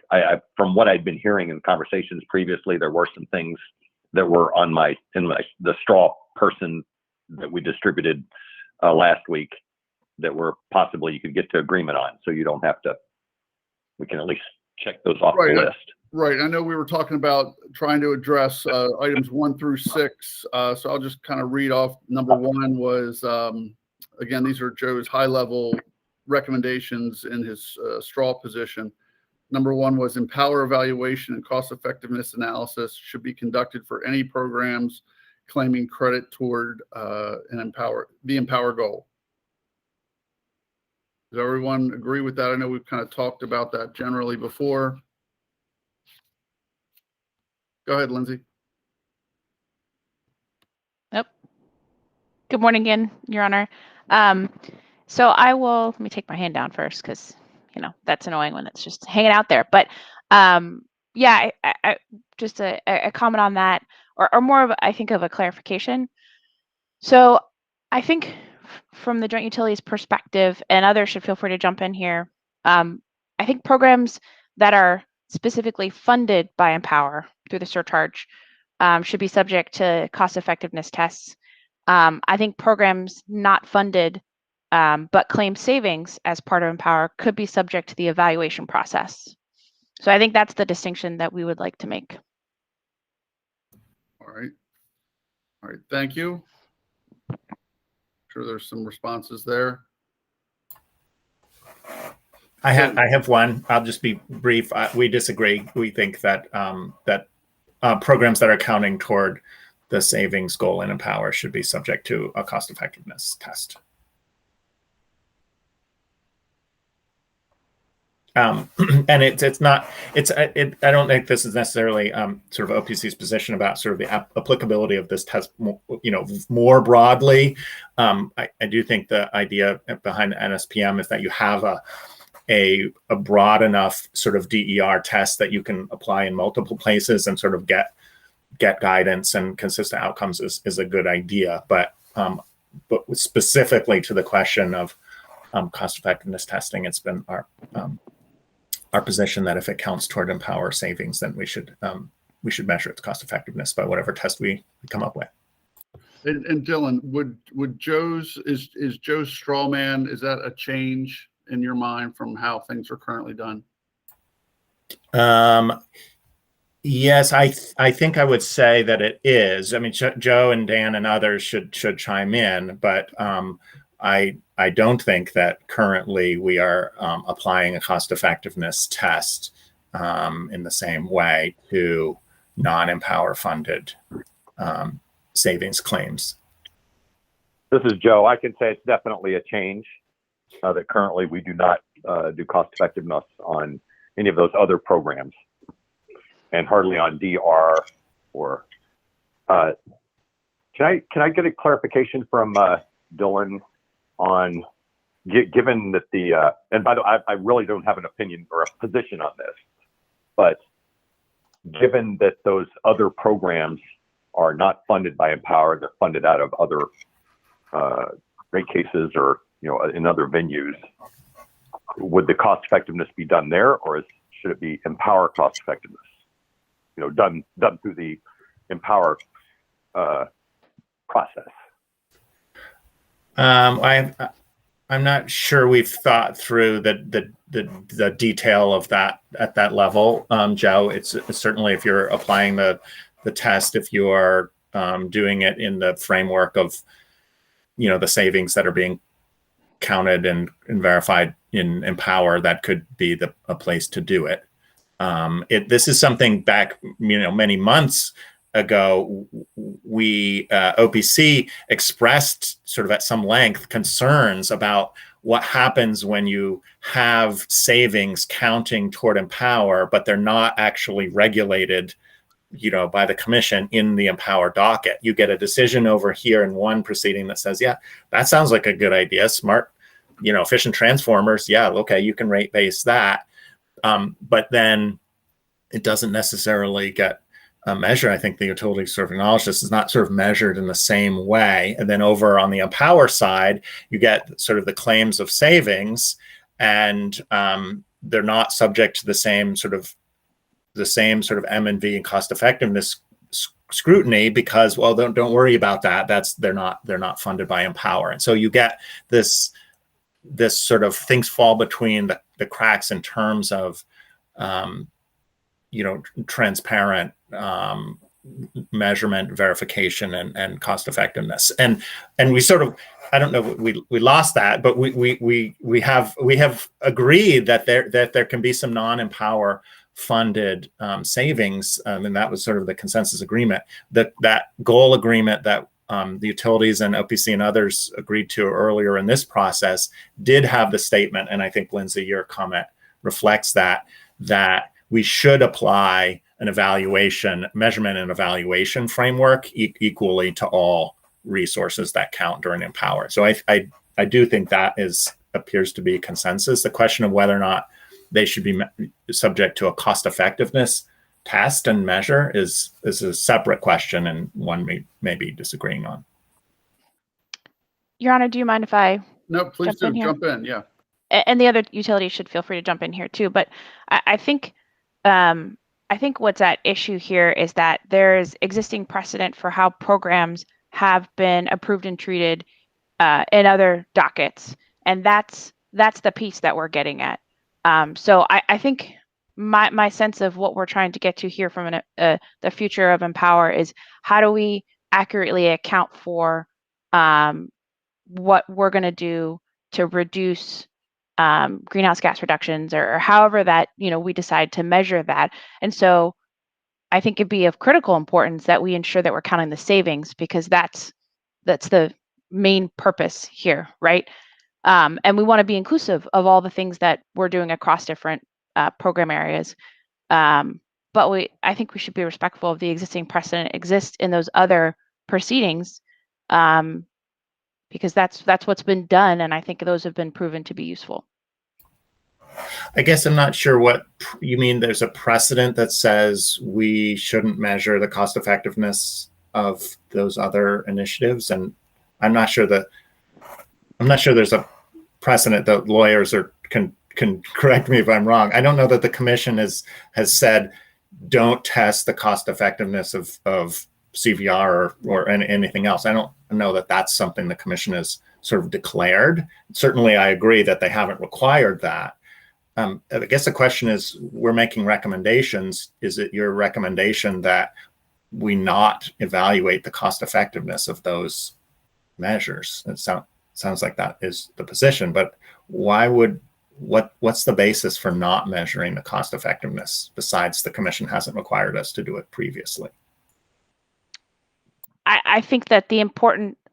from what I'd been hearing in conversations previously, there were some things that were the straw person that we distributed last week that were possibly you could get to agreement on. So you don't have to, we can at least check those off the list. Right. I know we were talking about trying to address items 1 through 6. So I'll just kind of read off. Number 1 was, again, these are Joe's high level recommendations in his straw position. Number 1 was empower evaluation and cost effectiveness analysis should be conducted for any programs claiming credit toward the empower goal. Does everyone agree with that? I know we've kind of talked about that generally before. Go ahead, Lindsay. Yep. Good morning again, Your Honor. So let me take my hand down first because, that's annoying when it's just hanging out there. But yeah, I just a comment on that or more of, I think, of a clarification. So I think from the Joint Utilities perspective, and others should feel free to jump in here, I think programs that are specifically funded by Empower through the surcharge should be subject to cost effectiveness tests. I think programs not funded but claim savings as part of Empower could be subject to the evaluation process. So I think that's the distinction that we would like to make. All right. Thank you. I'm sure there's some responses there. I have one. I'll just be brief. We disagree. We think that programs that are counting toward the savings goal in Empower should be subject to a cost effectiveness test. And I don't think this is necessarily sort of OPC's position about sort of the applicability of this test, more broadly. I do think the idea behind the NSPM is that you have a broad enough sort of DER test that you can apply in multiple places and sort of get guidance and consistent outcomes is a good idea. But specifically to the question of cost effectiveness testing, it's been our position that if it counts toward Empower savings, then we should measure its cost effectiveness by whatever test we come up with. And Dylan, would Joe's straw man, is that a change in your mind from how things are currently done? Yes, I think I would say that it is. I mean, Joe and Dan and others should chime in, but I don't think that currently we are applying a cost effectiveness test in the same way to non-Empower funded savings claims. This is Joe. I can say it's definitely a change that currently we do not do cost effectiveness on any of those other programs, and hardly on DR or. Can I get a clarification from Dylan on, given that and by the way, I really don't have an opinion or a position on this, but given that those other programs are not funded by Empower, they're funded out of other rate cases or in other venues, would the cost effectiveness be done there, or should it be Empower cost effectiveness? Done through the Empower process. I'm not sure we've thought through the detail of that at that level, Joe. It's certainly, if you're applying the test, if you are doing it in the framework of the savings that are being counted and verified in Empower, that could be a place to do it. This is something back many months ago, we OPC expressed sort of at some length concerns about what happens when you have savings counting toward Empower, but they're not actually regulated by the commission in the Empower docket. You get a decision over here in one proceeding that says, yeah, that sounds like a good idea. Smart, efficient transformers. Yeah, okay, you can rate base that. But then it doesn't necessarily get a measure. I think the utility sort of acknowledged this is not sort of measured in the same way. And then over on the Empower side, you get sort of the claims of savings, and they're not subject to the same sort of M&V and cost effectiveness scrutiny, because, well, don't worry about that. They're not funded by Empower. And so you get this sort of things fall between the cracks in terms of transparent measurement, verification, and cost effectiveness. And we sort of, I don't know, we lost that, but we have agreed that there can be some non-Empower funded savings, and that was sort of the consensus agreement. That goal agreement that the utilities and OPC and others agreed to earlier in this process did have the statement, and I think, Lindsay, your comment reflects that we should apply an measurement and evaluation framework equally to all resources that count during Empower. So I do think that appears to be consensus. The question of whether or not they should be subject to a cost effectiveness test and measure is a separate question, and one we may be disagreeing on. Your Honor, do you mind if I No, please do. Jump in. Yeah. And the other utilities should feel free to jump in here too. But I think what's at issue here is that there is existing precedent for how programs have been approved and treated in other dockets, and that's the piece that we're getting at. So I think my sense of what we're trying to get to here from the future of Empower is, how do we accurately account for what we're going to do to reduce greenhouse gas reductions, or however that we decide to measure that. And so I think it'd be of critical importance that we ensure that we're counting the savings, because that's the main purpose here, right? And we want to be inclusive of all the things that we're doing across different program areas. But I think we should be respectful of the existing precedent exists in those other proceedings, because that's what's been done, and I think those have been proven to be useful. I guess I'm not sure what you mean. There's a precedent that says we shouldn't measure the cost effectiveness of those other initiatives, and I'm not sure there's a precedent that lawyers can correct me if I'm wrong. I don't know that the commission has said don't test the cost effectiveness of CVR or anything else. I don't know that that's something the commission has sort of declared. Certainly, I agree that they haven't required that. I guess the question is, we're making recommendations. Is it your recommendation that we not evaluate the cost effectiveness of those measures? It sounds like that is the position, but what's the basis for not measuring the cost effectiveness besides the commission hasn't required us to do it previously? I think that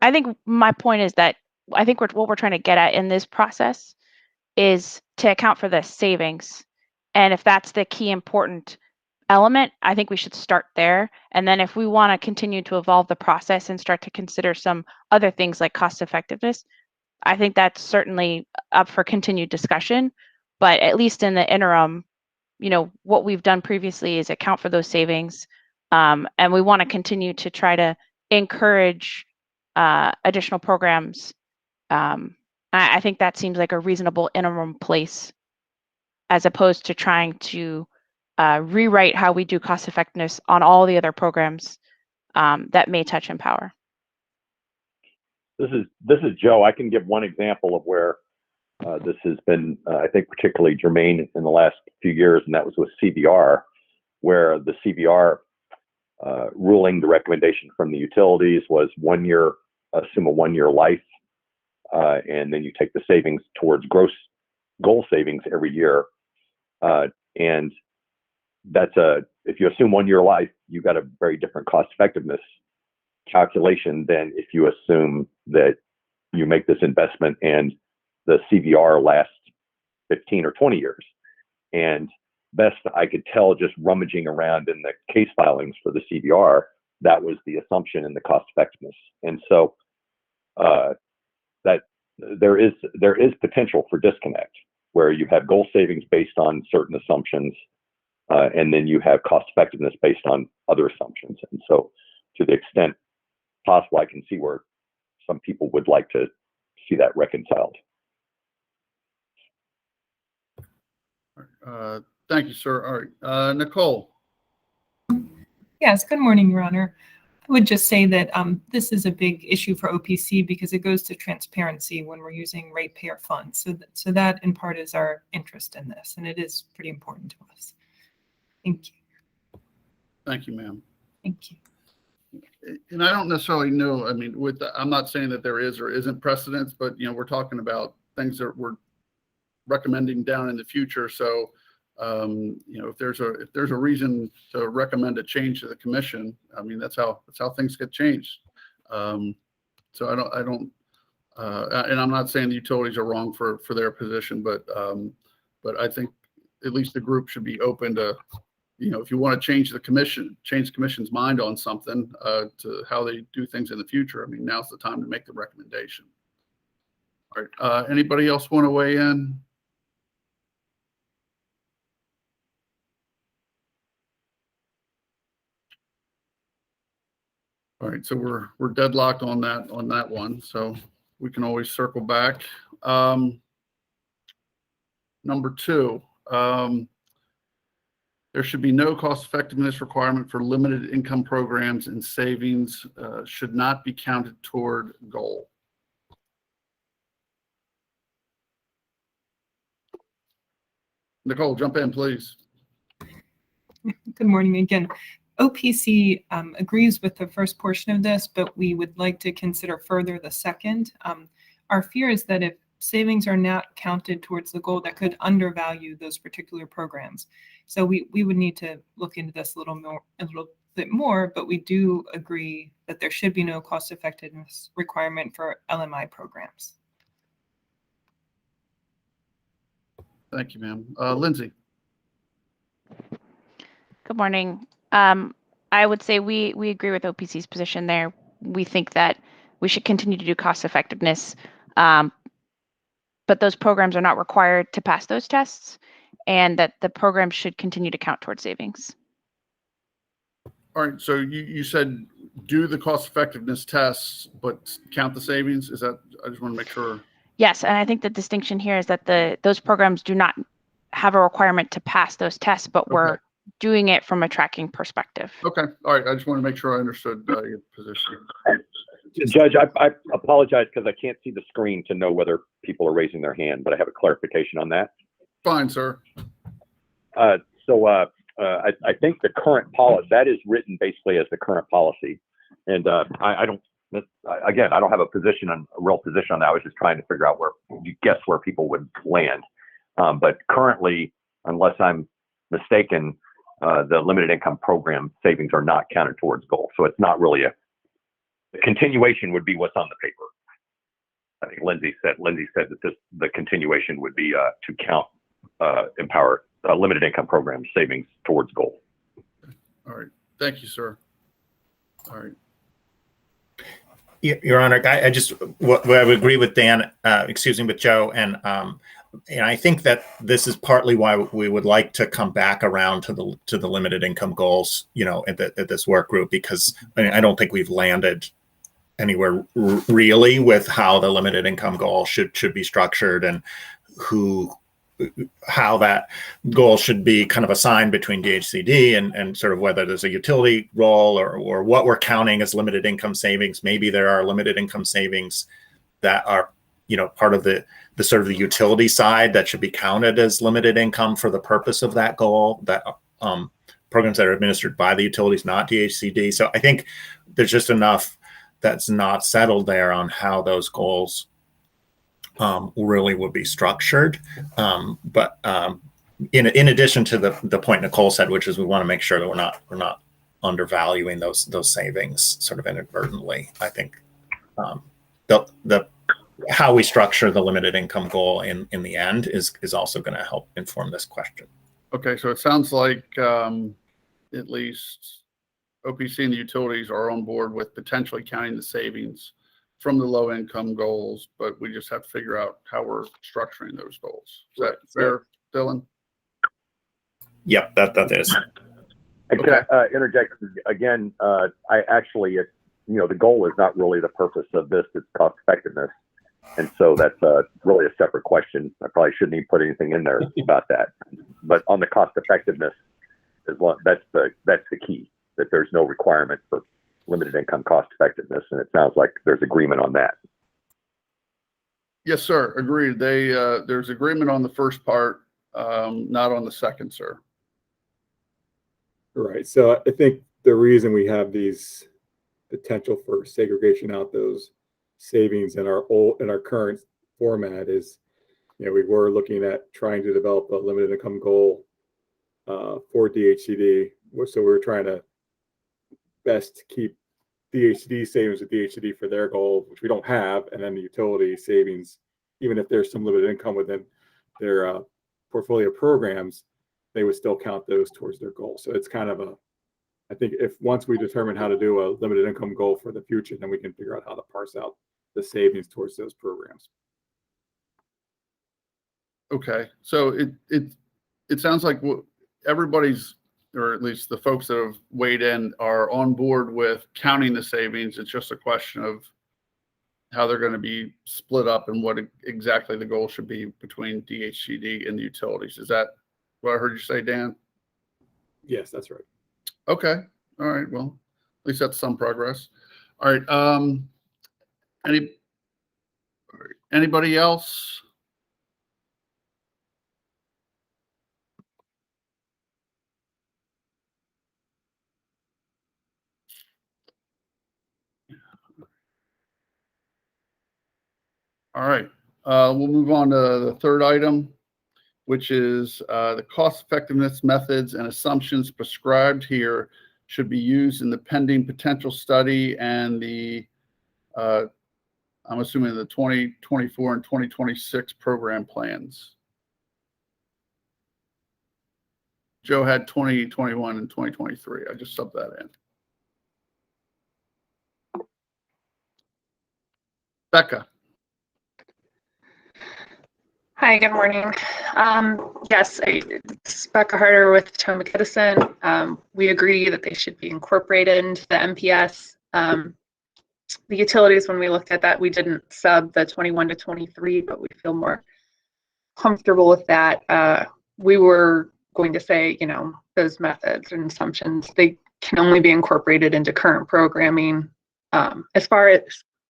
I think my point is that I think what we're trying to get at in this process is to account for the savings. And if that's the key important element, I think we should start there. And then if we want to continue to evolve the process and start to consider some other things like cost effectiveness, I think that's certainly up for continued discussion. But at least in the interim, what we've done previously is account for those savings. And we want to continue to try to encourage additional programs. I think that seems like a reasonable interim place, as opposed to trying to rewrite how we do cost effectiveness on all the other programs that may touch Empower. This is Joe. I can give one example of where this has been, I think, particularly germane in the last few years, and that was with CVR, where the CVR ruling, the recommendation from the utilities was 1 year, assume a 1 year life, and then you take the savings towards gross goal savings every year. And that's if you assume 1 year life, you got a very different cost effectiveness calculation than if you assume that you make this investment and the CVR lasts 15 or 20 years. And best I could tell, just rummaging around in the case filings for the CVR, that was the assumption in the cost effectiveness. And so that there is potential for disconnect, where you have goal savings based on certain assumptions, and then you have cost effectiveness based on other assumptions. And so to the extent possible, I can see where some people would like to see that reconciled. Thank you, sir. All right, Nicole. Yes, good morning, Your Honor. I would just say that this is a big issue for OPC because it goes to transparency when we're using ratepayer funds. So that in part is our interest in this, and it is pretty important to us. Thank you. Thank you, ma'am. Thank you. And I don't necessarily know, I mean, I'm not saying that there is or isn't precedence, but, we're talking about things that we're recommending down in the future. So, if there's a reason to recommend a change to the commission, I mean, that's how things get changed. So I don't, and I'm not saying the utilities are wrong for their position, but I think at least the group should be open to, if you want to change the commission's mind on something, to how they do things in the future. I mean, now's the time to make the recommendation. All right. Anybody else want to weigh in? All right, so we're deadlocked on that one, so we can always circle back. Number 2, there should be no cost effectiveness requirement for limited income programs, and savings should not be counted toward goal. Nicole, jump in, please. Good morning again. OPC agrees with the first portion of this, but we would like to consider further the second. Our fear is that if savings are not counted towards the goal, that could undervalue those particular programs. So we would need to look into this a little bit more, but we do agree that there should be no cost effectiveness requirement for LMI programs. Thank you, ma'am. Lindsay. Good morning. I would say we agree with OPC's position there. We think that we should continue to do cost effectiveness. but those programs are not required to pass those tests, and that the program should continue to count towards savings. All right, so you said do the cost effectiveness tests, but count the savings? Is that, I just want to make sure. Yes, and I think the distinction here is that those programs do not have a requirement to pass those tests, but we're doing it from a tracking perspective. Okay, all right, I just want to make sure I understood your position. Judge, I apologize because I can't see the screen to know whether people are raising their hand, but I have a clarification on that. Fine, sir. I think the current policy, that is written basically as the current policy. And I don't have a real position on that. I was just trying to figure out where people would land. But currently, unless I'm mistaken, the limited income program savings are not counted towards goal. So it's not really the continuation would be what's on the paper. I think Lindsay said that the continuation would be to count empower limited income program savings towards goal. All right. Thank you, sir. All right. Your Honor, I would agree with Dan, with Joe, and I think that this is partly why we would like to come back around to the limited income goals, at this work group, because I don't think we've landed anywhere really with how the limited income goal should be structured and how that goal should be kind of assigned between DHCD and sort of whether there's a utility role or what we're counting as limited income savings. Maybe there are limited income savings that are, part of the sort of the utility side that should be counted as limited income for the purpose of that goal, that programs that are administered by the utilities, not DHCD. So I think there's just enough that's not settled there on how those goals really would be structured. But in addition to the point Nicole said, which is we want to make sure that we're not undervaluing those savings sort of inadvertently. I think the how we structure the limited income goal in the end is also going to help inform this question. Okay, so it sounds like at least OPC and the utilities are on board with potentially counting the savings from the low income goals, but we just have to figure out how we're structuring those goals. Is that fair, Dylan? Yep, that is. Okay. Interject again. I actually, the goal is not really the purpose of this. It's cost effectiveness. And so that's really a separate question. I probably shouldn't even put anything in there about that. But on the cost effectiveness, that's the key, that there's no requirement for limited income cost effectiveness, and it sounds like there's agreement on that. Yes, sir. Agreed. There's agreement on the first part, not on the second, sir. Right. So I think the reason we have these potential for segregation out those savings in our current format is, we were looking at trying to develop a limited income goal for DHCD. So we were trying to best keep DHCD savings with DHCD for their goal, which we don't have, and then the utility savings, even if there's some limited income within their portfolio programs, they would still count those towards their goal. So it's kind of I think if once we determine how to do a limited income goal for the future, then we can figure out how to parse out the savings towards those programs. Okay, so it sounds like everybody's, or at least the folks that have weighed in, are on board with counting the savings. It's just a question of how they're going to be split up and what exactly the goal should be between DHCD and the utilities. Is that what I heard you say, Dan? Yes, that's right. Okay. All right. Well, at least that's some progress. All right. Anybody else? All right. We'll move on to the third item, which is the cost effectiveness methods and assumptions prescribed here should be used in the pending potential study and the, I'm assuming the 2024 and 2026 program plans. Joe had 2021 and 2023. I just subbed that in. Becca. Hi, good morning. Yes, it's Becca Harder with Potomac Edison. We agree that they should be incorporated into the MPS. The utilities, when we looked at that, we didn't sub the 21 to 23, but we feel more comfortable with that. We were going to say, those methods and assumptions, they can only be incorporated into current programming. As far as,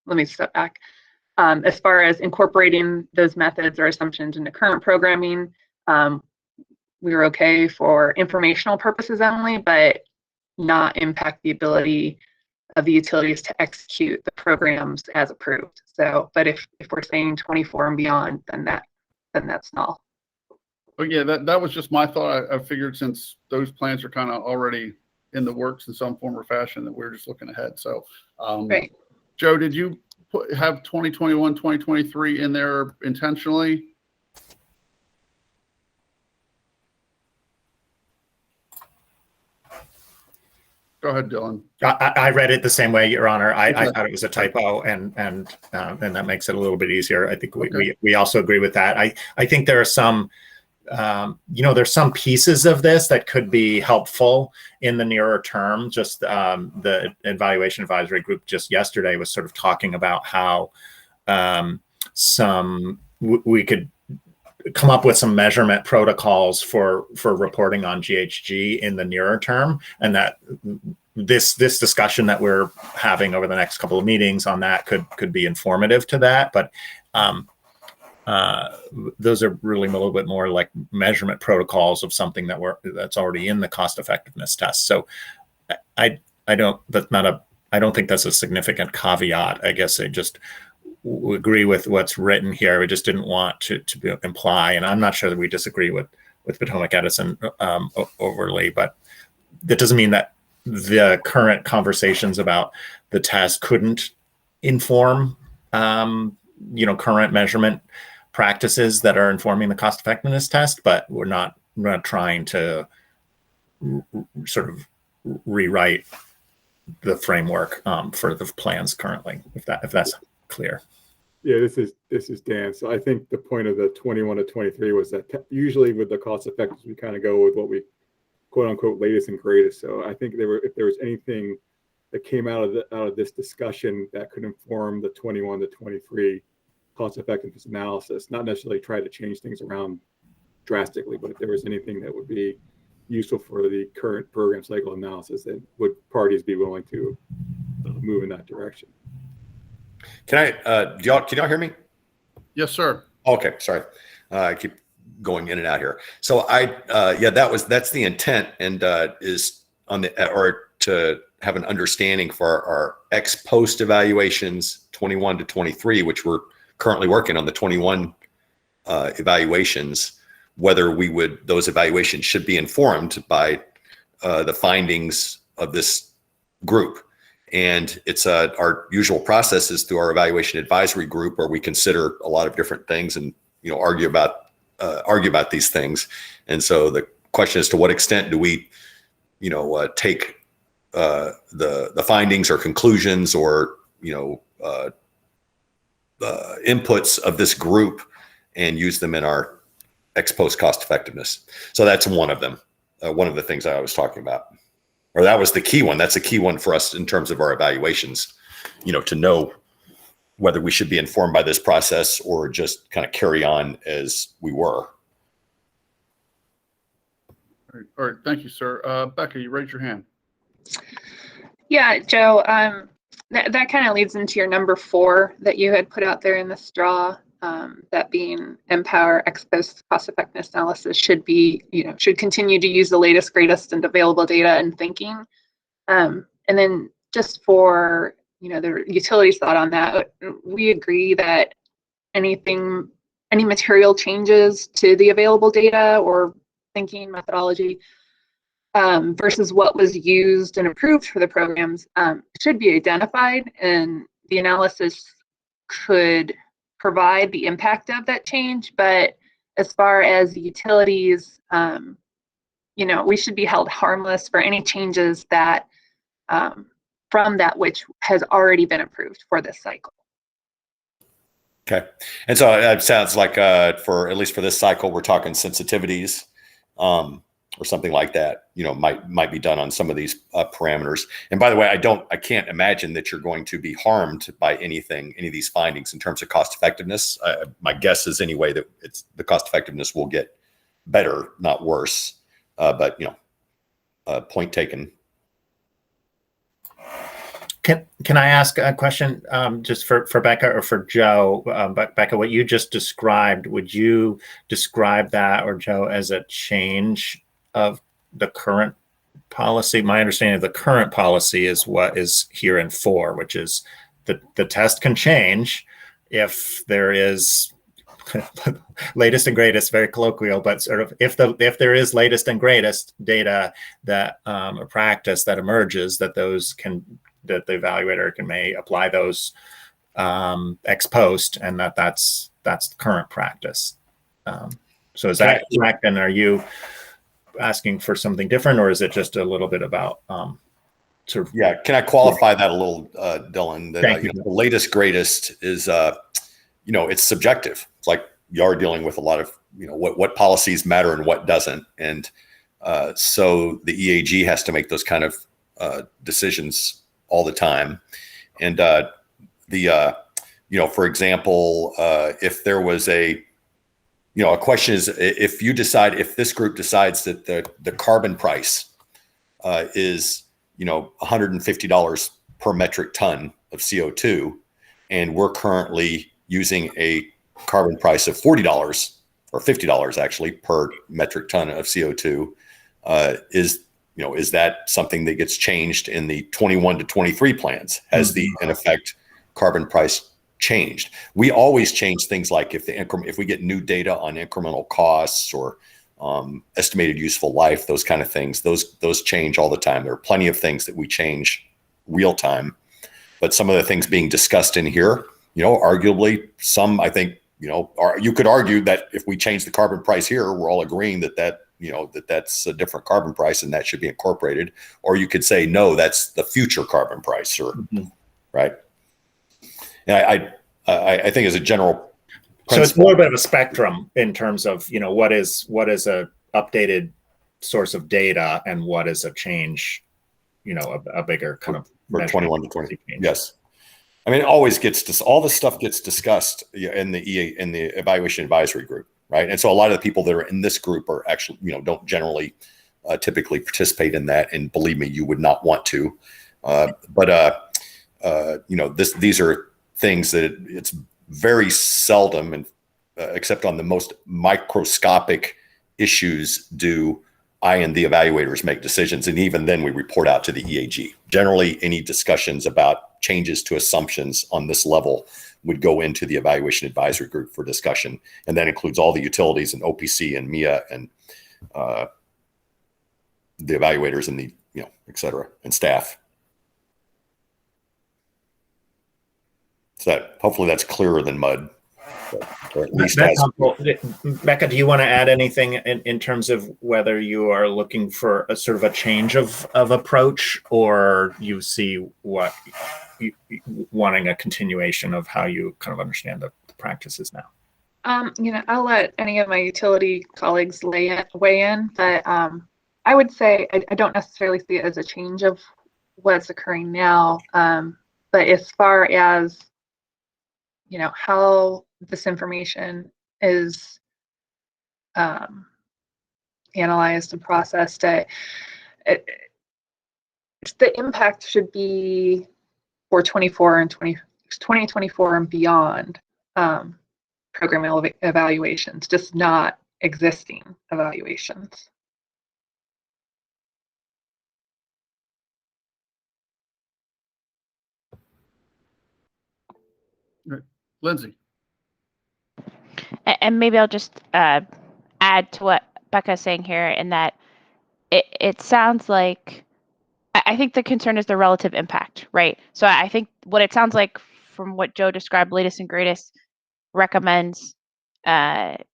let me step back. As far as incorporating those methods or assumptions into current programming, we were okay for informational purposes only, but not impact the ability of the utilities to execute the programs as approved. So, but if we're saying 24 and beyond, then that's null. But yeah, that was just my thought. I figured since those plans are kind of already in the works in some form or fashion, that we're just looking ahead. So, Right. Joe, did you have 2021, 2023 in there intentionally? Go ahead, Dylan. I read it the same way, Your Honor. I Okay. thought it was a typo, and that makes it a little bit easier. I think Okay. we also agree with that. I think there are some, there's some pieces of this that could be helpful in the nearer term. Just the Evaluation Advisory Group just yesterday was sort of talking about how we could come up with some measurement protocols for reporting on GHG in the nearer term, and that this discussion that we're having over the next couple of meetings on that could be informative to that. But those are really a little bit more like measurement protocols of something that's already in the cost effectiveness test. So I don't think that's a significant caveat. I guess I just agree with what's written here. We just didn't want to imply, and I'm not sure that we disagree with Potomac Edison overly, but that doesn't mean that the current conversations about the test couldn't inform, current measurement practices that are informing the cost effectiveness test. But we're not trying to sort of rewrite the framework for the plans currently, if that's clear. Yeah, this is Dan. So I think the point of the 21 to 23 was that usually with the cost effectiveness, we kind of go with what we quote unquote latest and greatest. So I think if there was anything that came out of this discussion that could inform the 21 to 23 cost effectiveness analysis, not necessarily try to change things around drastically, but if there was anything that would be useful for the current program cycle analysis, then would parties be willing to move in that direction? Can y'all hear me? Yes, sir. Okay, sorry. I keep going in and out here. So that's the intent, and is on to have an understanding for our ex post evaluations 21 to 23, which we're currently working on the 21 evaluations, whether those evaluations should be informed by the findings of this group. And it's our usual process is through our evaluation advisory group, where we consider a lot of different things and argue about these things. And so the question is, to what extent do we take the findings or conclusions or inputs of this group and use them in our ex post cost effectiveness. So that's one of them, one of the things I was talking about. Or that was the key one. That's a key one for us in terms of our evaluations, to know whether we should be informed by this process or just kind of carry on as we were. All right. Thank you, sir. Becca, you raised your hand. Yeah, Joe, that kind of leads into your number 4 that you had put out there in the straw, that being Empower ex post cost effectiveness analysis should continue to use the latest, greatest, and available data and thinking. And then just for, the utilities thought on that, we agree that any material changes to the available data or thinking methodology versus what was used and approved for the programs should be identified, and the analysis could provide the impact of that change. But as far as the utilities, we should be held harmless for any changes that from that which has already been approved for this cycle. Okay. And so it sounds like for at least for this cycle, we're talking sensitivities or something like that, might be done on some of these parameters. And by the way, I can't imagine that you're going to be harmed by any of these findings in terms of cost effectiveness. My guess is anyway that the cost effectiveness will get better, not worse. But point taken. Can I ask a question just for Becca or for Joe? Becca, what you just described, would you describe that, or Joe, as a change of the current policy? My understanding of the current policy is what is here in 4, which is the test can change if there is latest and greatest, very colloquial, but sort of if there is latest and greatest data that a practice that emerges, that the evaluator may apply those ex post, and that's current practice. So is that correct? And are you asking for something different, or is it just a little bit about sort of? Yeah, can I qualify that a little, Dylan? That the latest greatest is it's subjective. It's like you are dealing with a lot of what policies matter and what doesn't, and so the EAG has to make those kind of decisions all the time. And for example, if there was a question is, if this group decides that the carbon price is $150 per metric ton of CO2, and we're currently using a carbon price of $40 or $50 actually per metric ton of CO2, is that something that gets changed in the 21 to 23 plans? Has the, in effect, carbon price changed? We always change things like if we get new data on incremental costs or estimated useful life, those kind of things, those change all the time. There are plenty of things that we change real time, but some of the things being discussed in here, arguably some, I think, you could argue that if we change the carbon price here, we're all agreeing that's a different carbon price and that should be incorporated. Or you could say, no, that's the future carbon price, or right. And I think as a general principle, so it's more bit of a spectrum in terms of, what is a updated source of data and what is a change, a bigger kind of for 21 to 20. Yes. I mean, it always all this stuff gets discussed in the evaluation advisory group, right? And so a lot of the people that are in this group are actually, don't generally typically participate in that. And believe me, you would not want to. These are things that it's very seldom, and except on the most microscopic issues, do I and the evaluators make decisions. And even then we report out to the EAG. Generally, any discussions about changes to assumptions on this level would go into the evaluation advisory group for discussion. And that includes all the utilities and OPC and MIA and the evaluators and et cetera, and staff. So hopefully that's clearer than mud. Or at least Becca, do you want to add anything in terms of whether you are looking for a sort of a change of approach, or you see wanting a continuation of how you kind of understand the practices now? I'll let any of my utility colleagues weigh in, but I would say I don't necessarily see it as a change of what's occurring now. But as far as how this information is analyzed and processed, the impact should be for 2024 and beyond program evaluations, just not existing evaluations. Lindsay. And maybe I'll just add to what Becca's saying here, in that it sounds like, I think the concern is the relative impact, right? So I think what it sounds like from what Joe described, latest and greatest recommends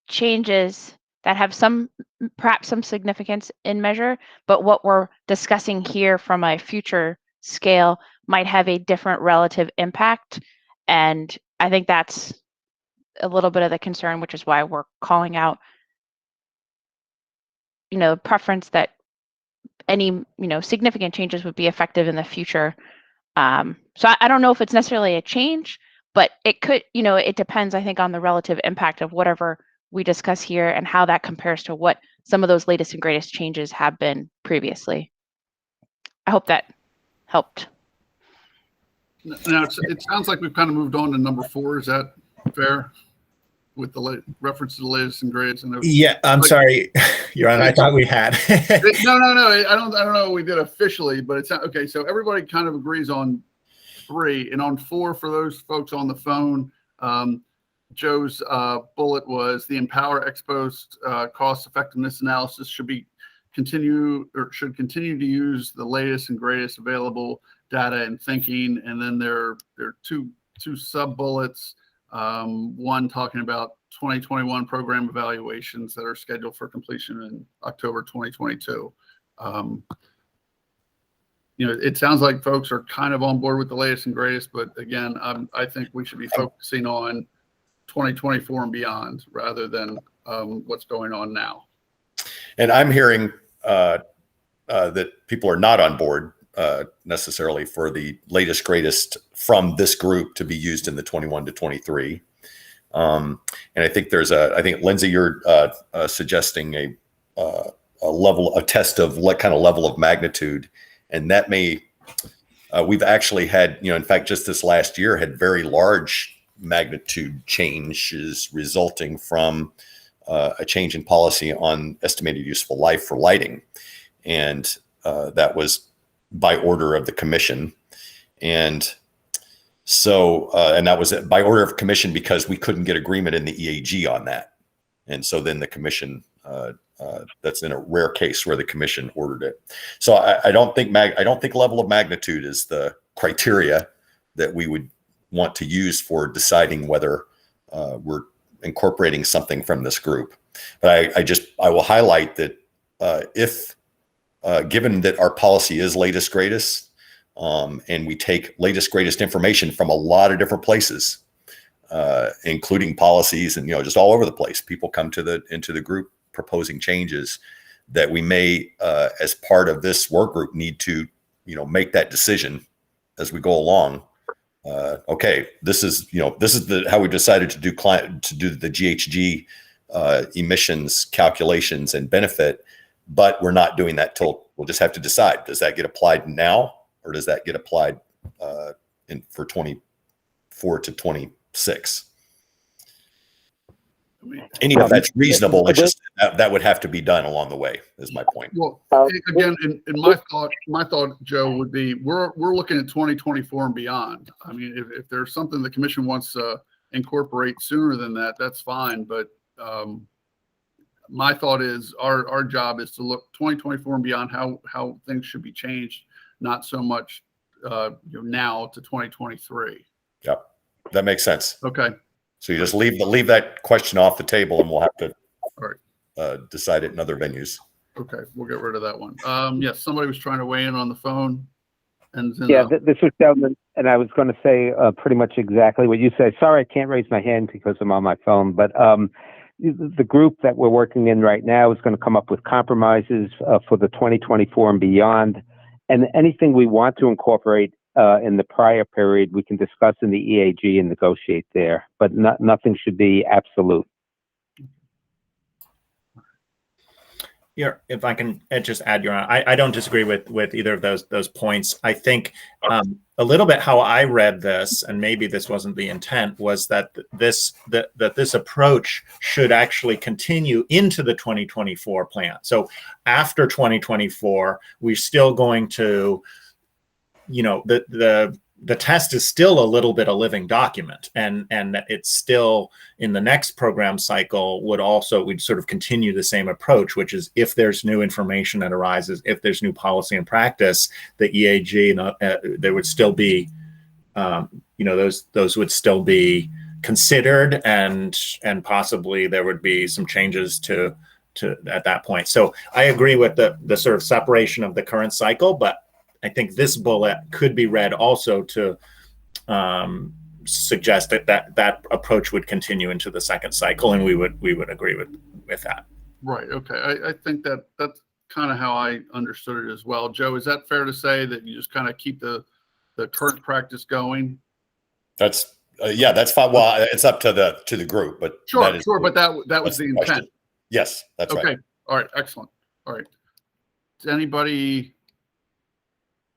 changes that have perhaps some significance in measure, but what we're discussing here from a future scale might have a different relative impact. And I think that's a little bit of the concern, which is why we're calling out, preference that any, significant changes would be effective in the future. So I don't know if it's necessarily a change, but it could, it depends, I think, on the relative impact of whatever we discuss here and how that compares to what some of those latest and greatest changes have been previously. I hope that helped. Now, it sounds like we've kind of moved on to number 4. Is that fair? With the reference to the latest and greatest? Yeah, I'm sorry, Your Honor. I thought we had. No. I don't know what we did officially, but it's not okay. So everybody kind of agrees on 3, and on 4 for those folks on the phone. Joe's bullet was the Empower ex post cost effectiveness analysis should continue to use the latest and greatest available data and thinking. And then there are two sub bullets. One talking about 2021 program evaluations that are scheduled for completion in October 2022. It sounds like folks are kind of on board with the latest and greatest, but again, I think we should be focusing on 2024 and beyond rather than what's going on now. And I'm hearing that people are not on board necessarily for the latest greatest from this group to be used in the 21 to 23. And I think I think Lindsay, you're suggesting a test of what kind of level of magnitude, and that may, we've actually had, in fact, just this last year had very large magnitude changes resulting from a change in policy on estimated useful life for lighting. And that was by order of the commission. And so, and that was by order of commission because we couldn't get agreement in the EAG on that. And so then the commission, that's in a rare case where the commission ordered it. So I don't think level of magnitude is the criteria that we would want to use for deciding whether we're incorporating something from this group. But I will highlight that if given that our policy is latest greatest, and we take latest greatest information from a lot of different places, including policies and just all over the place, people come into the group proposing changes that we may, as part of this work group, need to make that decision as we go along. Okay, this is how we decided to do the GHG emissions calculations and benefit, but we're not doing that till we'll just have to decide, does that get applied now or does that get applied for 24 to 26? Anyhow, that's reasonable. It's just that would have to be done along the way, is my point. Well, again, in my thought, Joe, would be we're looking at 2024 and beyond. I mean, if there's something the commission wants to incorporate sooner than that, that's fine. But my thought is our job is to look 2024 and beyond how things should be changed, not so much now to 2023. Yep, that makes sense. Okay. So you just leave that question off the table, and we'll have to decide it in other venues. Okay, we'll get rid of that one. Yes, somebody was trying to weigh in on the phone. And then, yeah, this was Sheldon, and I was going to say pretty much exactly what you said. Sorry, I can't raise my hand because I'm on my phone, but the group that we're working in right now is going to come up with compromises for the 2024 and beyond, and anything we want to incorporate in the prior period, we can discuss in the EAG and negotiate there, but nothing should be absolute. Yeah, if I can just add, Your Honor, I don't disagree with either of those points. I think a little bit how I read this, and maybe this wasn't the intent, was that this approach should actually continue into the 2024 plan. So after 2024, we're still going to, the test is still a little bit a living document, and it's still in the next program cycle we'd sort of continue the same approach, which is if there's new information that arises, if there's new policy and practice, the EAG, there would still be, those would still be considered, and possibly there would be some changes to at that point. So I agree with the sort of separation of the current cycle, but I think this bullet could be read also to suggest that approach would continue into the second cycle, and we would agree with that. Right. Okay. I think that's kind of how I understood it as well. Joe, is that fair to say that you just kind of keep the current practice going? That's yeah, that's fine. Well, it's up to the group, but Sure, but that was the question. intent. Yes, that's Okay. right. All right. Excellent. All right. Does anybody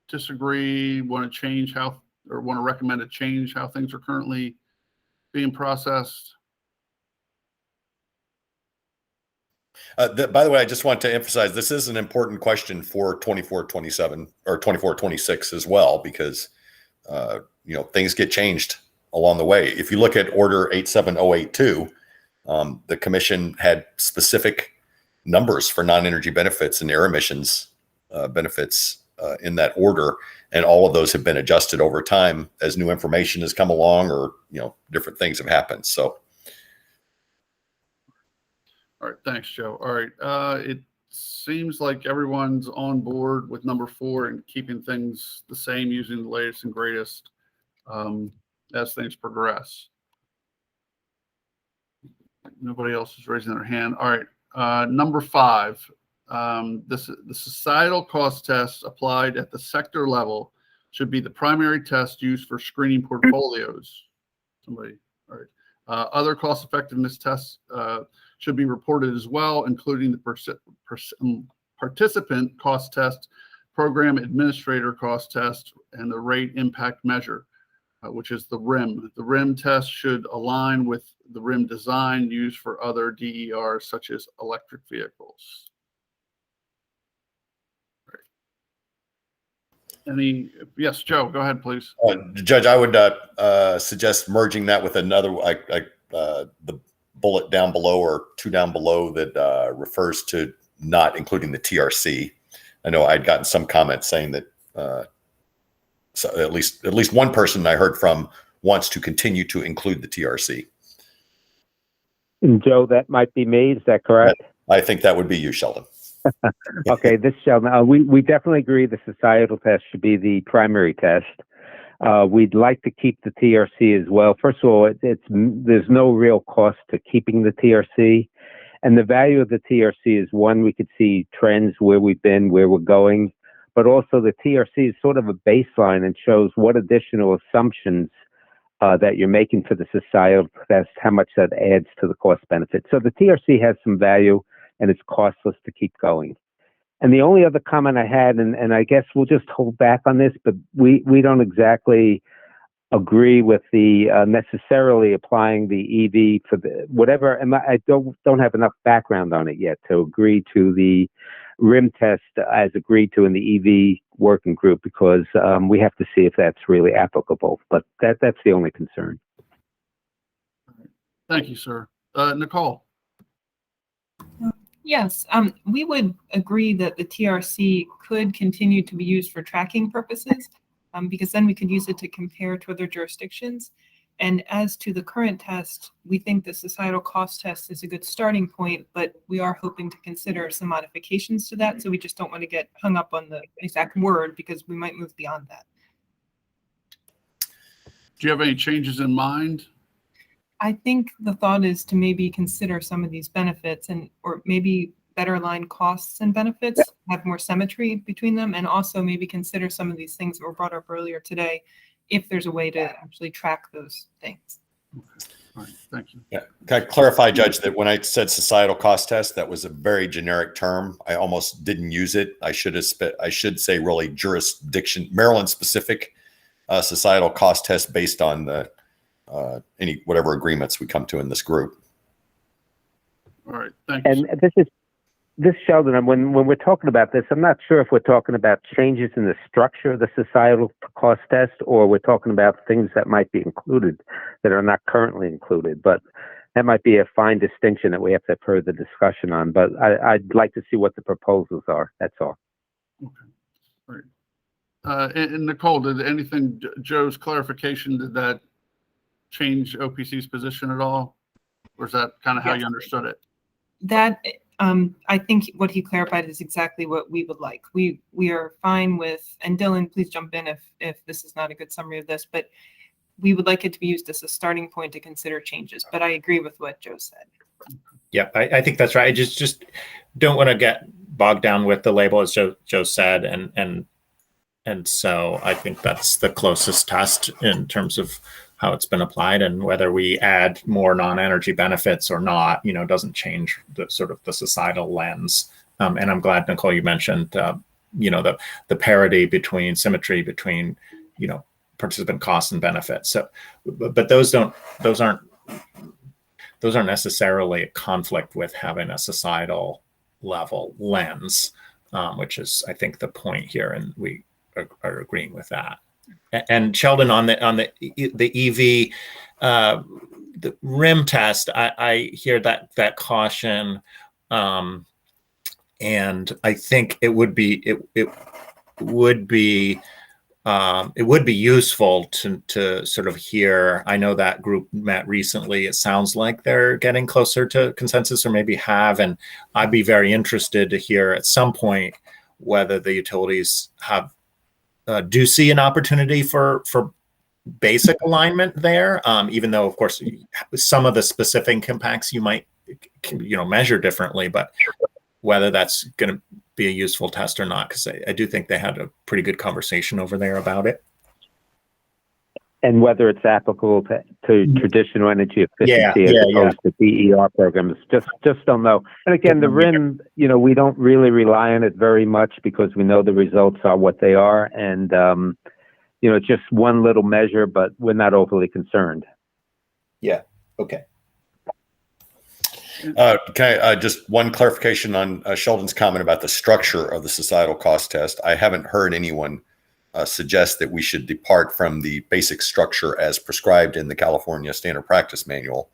disagree, want to change how, or want to recommend a change how things are currently being processed? By the way, I just want to emphasize this is an important question for 24-27 or 24-26 as well, because things get changed along the way. If you look at Order 87082, the commission had specific numbers for non-energy benefits and air emissions benefits in that order, and all of those have been adjusted over time as new information has come along, or different things have happened. So. All right, thanks, Joe. All right, it seems like everyone's on board with number 4 and keeping things the same, using the latest and greatest as things progress. Nobody else is raising their hand. All right, number 5, the societal cost test applied at the sector level should be the primary test used for screening portfolios. Somebody, all right. Other cost effectiveness tests should be reported as well, including the participant cost test, program administrator cost test, and the rate impact measure, which is the RIM. The RIM test should align with the RIM design used for other DERs, such as electric vehicles. Yes, Joe, go ahead, please. Judge, I would suggest merging that with another, the bullet down below or 2 down below that refers to not including the TRC. I know I'd gotten some comments saying that so at least one person I heard from wants to continue to include the TRC. And Joe, that might be me. Is that correct? I think that would be you, Sheldon. Okay, this Sheldon. We definitely agree the societal test should be the primary test. We'd like to keep the TRC as well. First of all, there's no real cost to keeping the TRC. And the value of the TRC is, one, we could see trends, where we've been, where we're going. But also the TRC is sort of a baseline and shows what additional assumptions that you're making for the societal test, how much that adds to the cost benefit. So the TRC has some value, and it's costless to keep going. And the only other comment I had, and I guess we'll just hold back on this, but we don't exactly agree with the necessarily applying the EV for the whatever, and I don't have enough background on it yet to agree to the RIM test as agreed to in the EV working group, because we have to see if that's really applicable. But that's the only concern. Thank you, sir. Nicole. Yes, we would agree that the TRC could continue to be used for tracking purposes, because then we could use it to compare to other jurisdictions. And as to the current test, we think the societal cost test is a good starting point, but we are hoping to consider some modifications to that. So we just don't want to get hung up on the exact word, because we might move beyond that. Do you have any changes in mind? I think the thought is to maybe consider some of these benefits, or maybe better align costs and benefits, have more symmetry between them, and also maybe consider some of these things that were brought up earlier today, if there's a way to actually track those things. Okay. All right. Thank you. Yeah. Can I clarify, Judge, that when I said societal cost test, that was a very generic term. I almost didn't use it. I should say really jurisdiction, Maryland specific societal cost test based on the whatever agreements we come to in this group. All right. Thank you. And this Sheldon, and when we're talking about this, I'm not sure if we're talking about changes in the structure of the societal cost test, or we're talking about things that might be included that are not currently included. But that might be a fine distinction that we have to have further discussion on. But I'd like to see what the proposals are. That's all. Okay. All right. And Nicole, did anything, Joe's clarification, did that change OPC's position at all? Or is that kind of how you understood it? That I think what he clarified is exactly what we would like. We are fine with, and Dylan, please jump in if this is not a good summary of this, but we would like it to be used as a starting point to consider changes. But I agree with what Joe said. Yeah, I think that's right. I just don't want to get bogged down with the label, as Joe said, and so I think that's the closest test in terms of how it's been applied, and whether we add more non-energy benefits or not, doesn't change the sort of the societal lens. And I'm glad, Nicole, you mentioned, the parity between symmetry between, participant costs and benefits. So, but those aren't necessarily a conflict with having a societal level lens, which is, I think, the point here, and we are agreeing with that. And Sheldon, on the EV, the rim test, I hear that caution, and I think it would be useful to sort of hear. I know that group met recently. It sounds like they're getting closer to consensus, or maybe have, and I'd be very interested to hear at some point whether the utilities do see an opportunity for basic alignment there, even though, of course, some of the specific impacts you might measure differently, but whether that's going to be a useful test or not, because I do think they had a pretty good conversation over there about it. And whether it's applicable to traditional energy efficiency as opposed to DER programs, just don't know. And again, the RIM, we don't really rely on it very much because we know the results are what they are, and it's just one little measure, but we're not overly concerned. Yeah. Okay. Just one clarification on Sheldon's comment about the structure of the societal cost test. I haven't heard anyone suggest that we should depart from the basic structure as prescribed in the California Standard Practice Manual.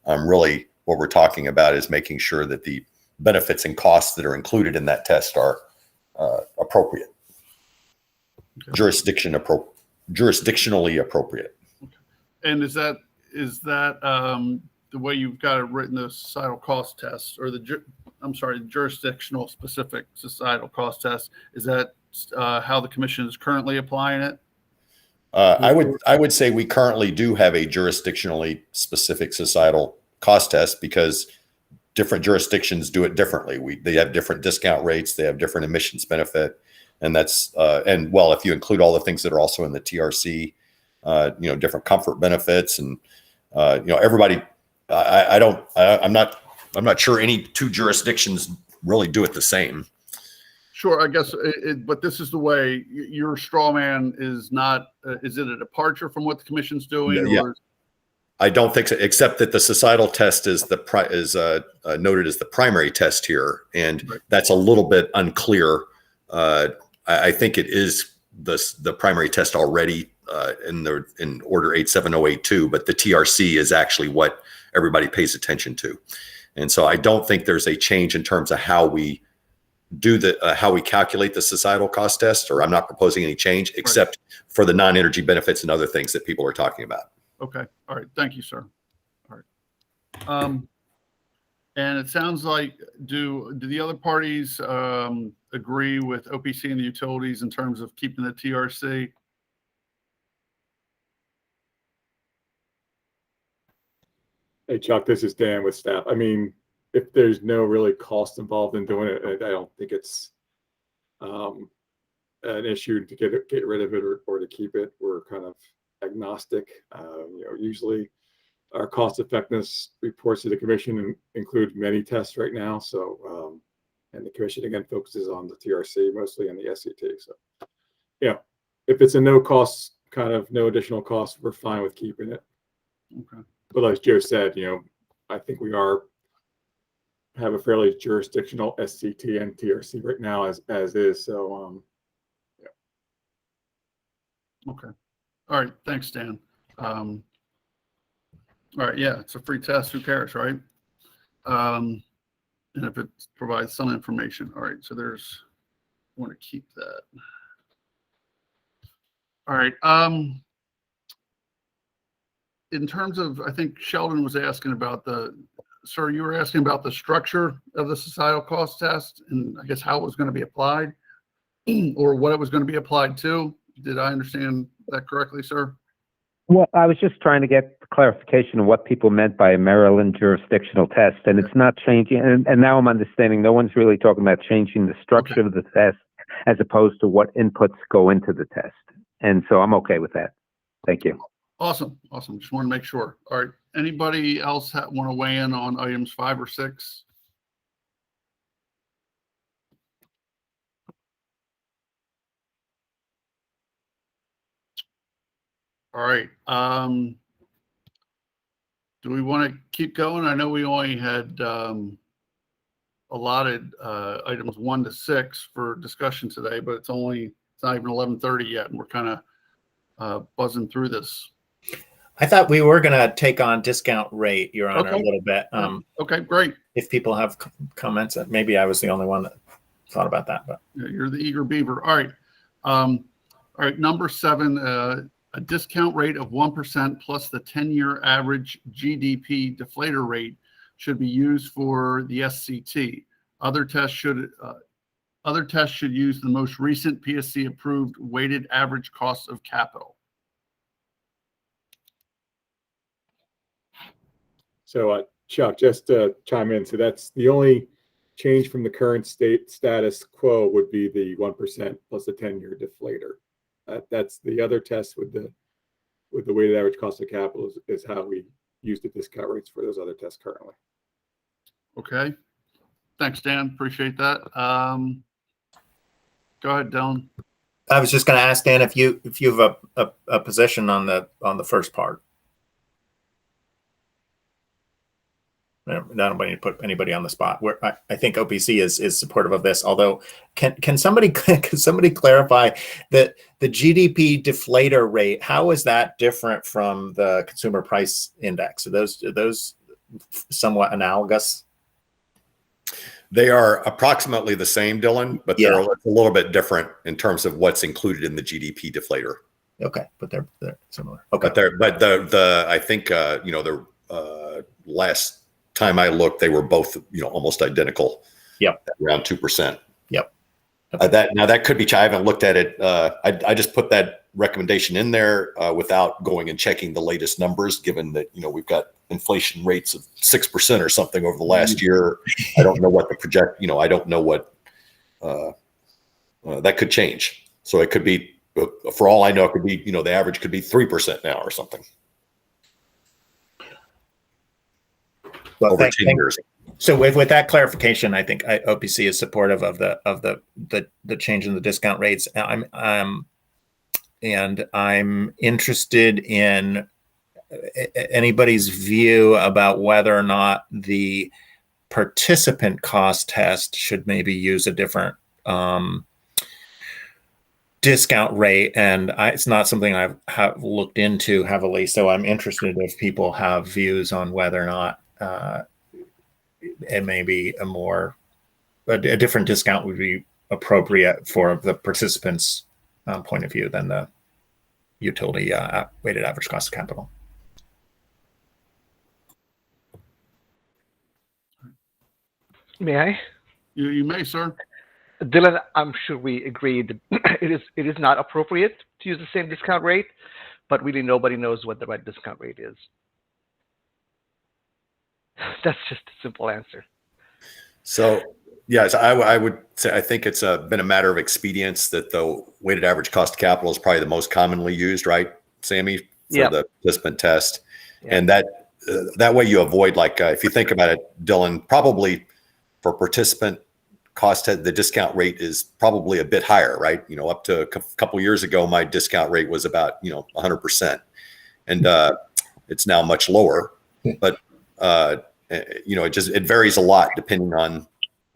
Really, what we're talking about is making sure that the benefits and costs that are included in that test are appropriate, jurisdictionally appropriate. And is that the way you've got it written, the societal cost test, or the jurisdictional specific societal cost test? Is that how the commission is currently applying it? I would say we currently do have a jurisdictionally specific societal cost test because different jurisdictions do it differently. They have different discount rates, they have different emissions benefit, and that's if you include all the things that are also in the TRC, different comfort benefits, and everybody. I'm not sure any two jurisdictions really do it the same. Sure, I guess, but this is the way your straw man is not. Is it a departure from what the commission's doing? Yeah. Or? I don't think so, except that the societal test is noted as the primary test here, and that's a little bit unclear. I think it is the primary test already in Order 87082, but the TRC is actually what everybody pays attention to, and so I don't think there's a change in terms of how we do how we calculate the societal cost test, or I'm not proposing any change except for the non-energy benefits and other things that people are talking about. Okay. All right. Thank you, sir. All right. And it sounds like, do the other parties agree with OPC and the utilities in terms of keeping the TRC? Hey, Chuck, this is Dan with staff. I mean, if there's no really cost involved in doing it, I don't think it's an issue to get rid of it or to keep it. We're kind of agnostic. Usually our cost effectiveness reports to the commission include many tests right now. So, and the commission again focuses on the TRC, mostly on the SCT. So, if it's a no additional cost, we're fine with keeping it. Okay. But like Joe said, I think we have a fairly jurisdictional SCT and TRC right now as is. So, Okay. All right. Thanks, Dan. All right. Yeah, it's a free test. Who cares, right? And if it provides some information. All right. So I want to keep that. All right. In terms of, I think Sheldon was asking about sir, you were asking about the structure of the societal cost test and I guess how it was going to be applied or what it was going to be applied to. Did I understand that correctly, sir? Well, I was just trying to get clarification of what people meant by a Maryland jurisdictional test, and it's not changing. And now I'm understanding no one's really talking about changing the structure of the test as opposed to what inputs go into the test. And so I'm okay with that. Thank you. Awesome. Just want to make sure. All right. Anybody else want to weigh in on items 5 or 6? All right. Do we want to keep going? I know we only had allotted items 1 to 6 for discussion today, but it's not even 11:30 yet, and we're kind of buzzing through this. I thought we were going to take on discount rate, Your Honor, a little bit. Okay, great. If people have comments, maybe I was the only one that thought about that. But Yeah, you're the eager beaver. All right. Number 7, a discount rate of 1% plus the 10-year average GDP deflator rate should be used for the SCT. Other tests should use the most recent PSC approved weighted average cost of capital. So Chuck, just to chime in, so that's the only change from the current status quo would be the 1% plus the 10-year deflator. That's the other test with the weighted average cost of capital is how we use the discount rates for those other tests currently. Okay. Thanks, Dan. Appreciate that. Go ahead, Dylan. I was just going to ask Dan if you have a position on the first part. I don't want to put anybody on the spot. Where I think OPC is supportive of this. Although, can somebody clarify that the GDP deflator rate? How is that different from the consumer price index? Are those somewhat analogous? They are approximately the same, Dylan, but they're a little bit different in terms of what's included in the GDP deflator. Okay, but they're similar. Okay, but I think the last time I looked, they were both almost identical. Yep, around 2%. Yep. That could be. I haven't looked at it. I just put that recommendation in there without going and checking the latest numbers, given that we've got inflation rates of 6% or something over the last year. I don't know what the project. I don't know what that could change. So it could be, for all I know, it could be the average could be 3% now or something. Well, over 10 years. So with that clarification, I think OPC is supportive of the change in the discount rates. I'm interested in anybody's view about whether or not the participant cost test should maybe use a different discount rate. And it's not something I've looked into heavily. So I'm interested if people have views on whether or not it may be a different discount would be appropriate for the participants' point of view than the utility weighted average cost of capital. May I? You may, sir. Dylan, I'm sure we agree that it is not appropriate to use the same discount rate, but really nobody knows what the right discount rate is. That's just a simple answer. So, yes, I would say I think it's been a matter of expedience that the weighted average cost of capital is probably the most commonly used, right, Sammy, for the participant test. Yep. And that way you avoid, if you think about it, Dylan, probably for participant cost, the discount rate is probably a bit higher, right? Up to a couple years ago, my discount rate was about 100%, and it's now much lower, but it varies a lot depending on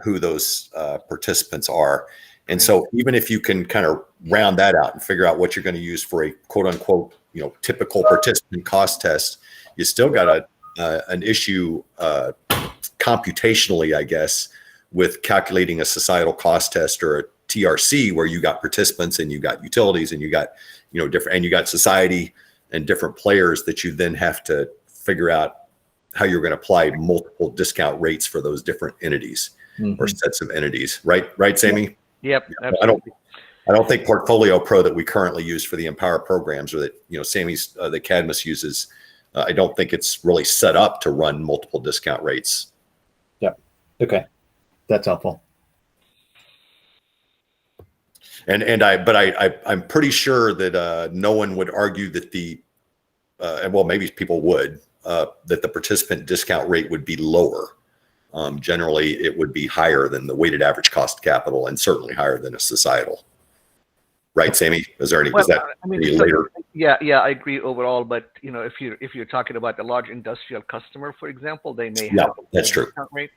who those participants are. And so even if you can kind of round that out and figure out what you're going to use for a quote unquote, typical participant cost test, you still got an issue computationally, I guess, with calculating a societal cost test or a TRC, where you got participants and you got utilities and you got, different, and you got society and different players that you then have to figure out how you're going to apply multiple discount rates for those different entities or sets of entities. Right, Sammy? Yep. Absolutely. I don't think Portfolio Pro that we currently use for the Empower programs, or that Sammy's the Cadmus uses, I don't think it's really set up to run multiple discount rates. Yeah. Okay, that's helpful. I'm pretty sure that no one would argue that well, maybe people would, that the participant discount rate would be lower. Generally, it would be higher than the weighted average cost of capital, and certainly higher than a societal. Right, Sammy? Is there any? Well, is that I mean, later? Yeah, I agree overall. But if you're talking about a large industrial customer, for example, they may have that's true. Discount rate.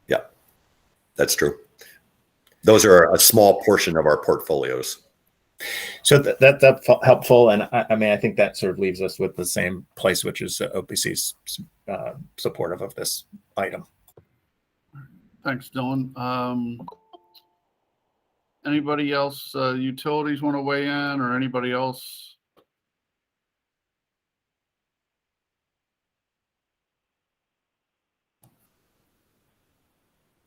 Yeah, that's true. Those are a small portion of our portfolios. So that's helpful, and I mean, I think that sort of leaves us with the same place, which is OPC's supportive of this item. Thanks, Dylan. Anybody else, utilities want to weigh in, or anybody else?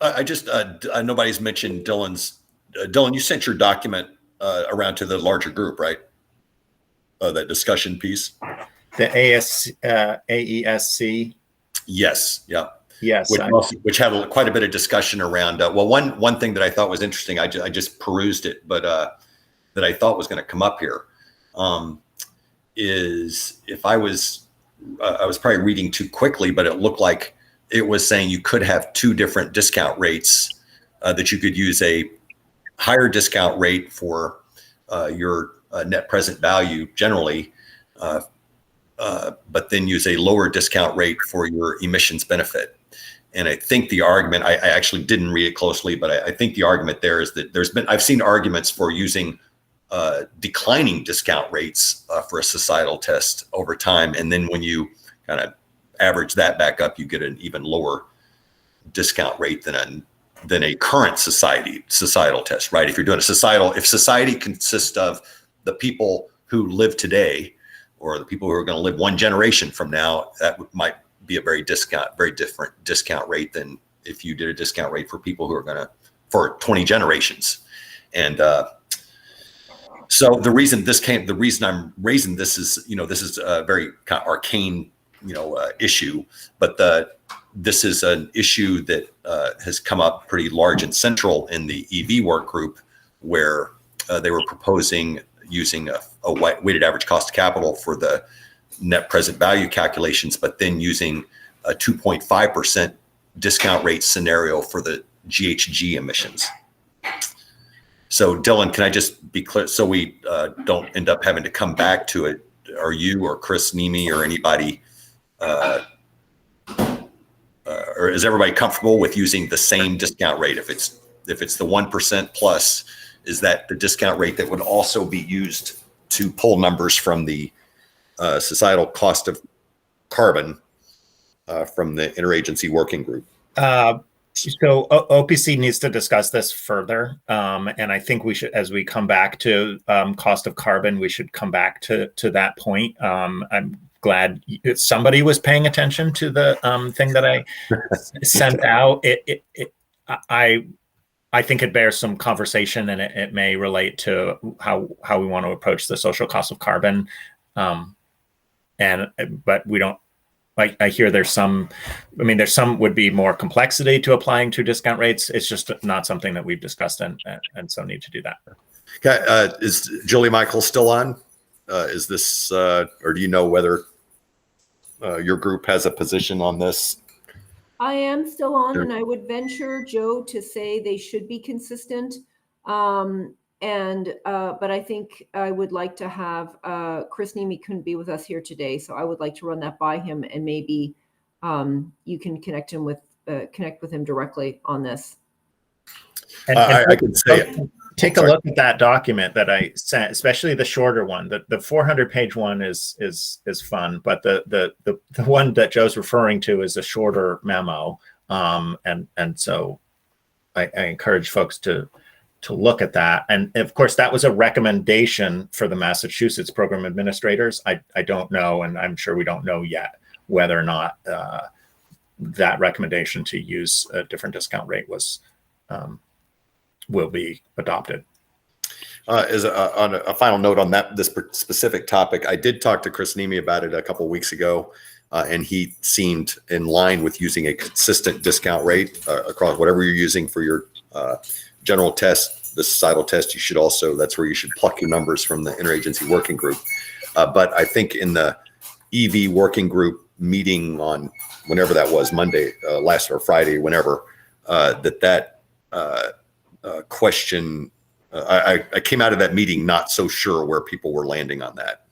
I just nobody's mentioned Dylan's. Dylan, you sent your document around to the larger group, right? That discussion piece. The AESC. Yes. Yeah. Yes. Which had quite a bit of discussion around. Well, one thing that I thought was interesting, I just perused it, but that I thought was going to come up here is if I was probably reading too quickly, but it looked like it was saying you could have two different discount rates, that you could use a higher discount rate for your net present value generally, but then use a lower discount rate for your emissions benefit. And I think the argument, I actually didn't read it closely, but I think the argument there is that I've seen arguments for using declining discount rates for a societal test over time. And then when you kind of average that back up, you get an even lower discount rate than a current societal test, right? If you're doing if society consists of the people who live today, or the people who are going to live one generation from now, that might be a very different discount rate than if you did a discount rate for people who are for 20 generations. And so the reason I'm raising this is, this is a very kind of arcane, issue, but this is an issue that has come up pretty large and central in the EV work group, where they were proposing using a weighted average cost of capital for the net present value calculations, but then using a 2.5% discount rate scenario for the GHG emissions. So Dylan, can I just be clear so we don't end up having to come back to it? Are you or Chris Nemi or anybody, or is everybody comfortable with using the same discount rate? If it's the 1% plus, is that the discount rate that would also be used to pull numbers from the societal cost of carbon from the interagency working group? So OPC needs to discuss this further, and I think we should, as we come back to cost of carbon, we should come back to that point. I'm glad somebody was paying attention to the thing that I sent out. I think it bears some conversation, and it may relate to how we want to approach the social cost of carbon. But we don't. I hear there's some would be more complexity to applying two discount rates. It's just not something that we've discussed, and so need to do that. Okay, is Julie Michael still on? Is this, or do you know whether your group has a position on this? I am still on, Sure. and I would venture, Joe, to say they should be consistent. But I think I would like to have Chris Nemi couldn't be with us here today, so I would like to run that by him, and maybe you can connect with him directly on this. I can say it. Take a look at that document that I sent, especially the shorter one. The 400-page one is fun, but the one that Joe's referring to is a shorter memo, and so I encourage folks to look at that. And of course, that was a recommendation for the Massachusetts program administrators. I don't know, and I'm sure we don't know yet whether or not that recommendation to use a different discount rate will be adopted. As on a final note on this specific topic, I did talk to Chris Nemi about it a couple of weeks ago, and he seemed in line with using a consistent discount rate across whatever you're using for your general test, the societal test. You should also, that's where you should pluck your numbers from the interagency working group. But I think in the EV working group meeting on whenever that was, Monday, last or Friday, whenever, that question, I came out of that meeting not so sure where people were landing on that.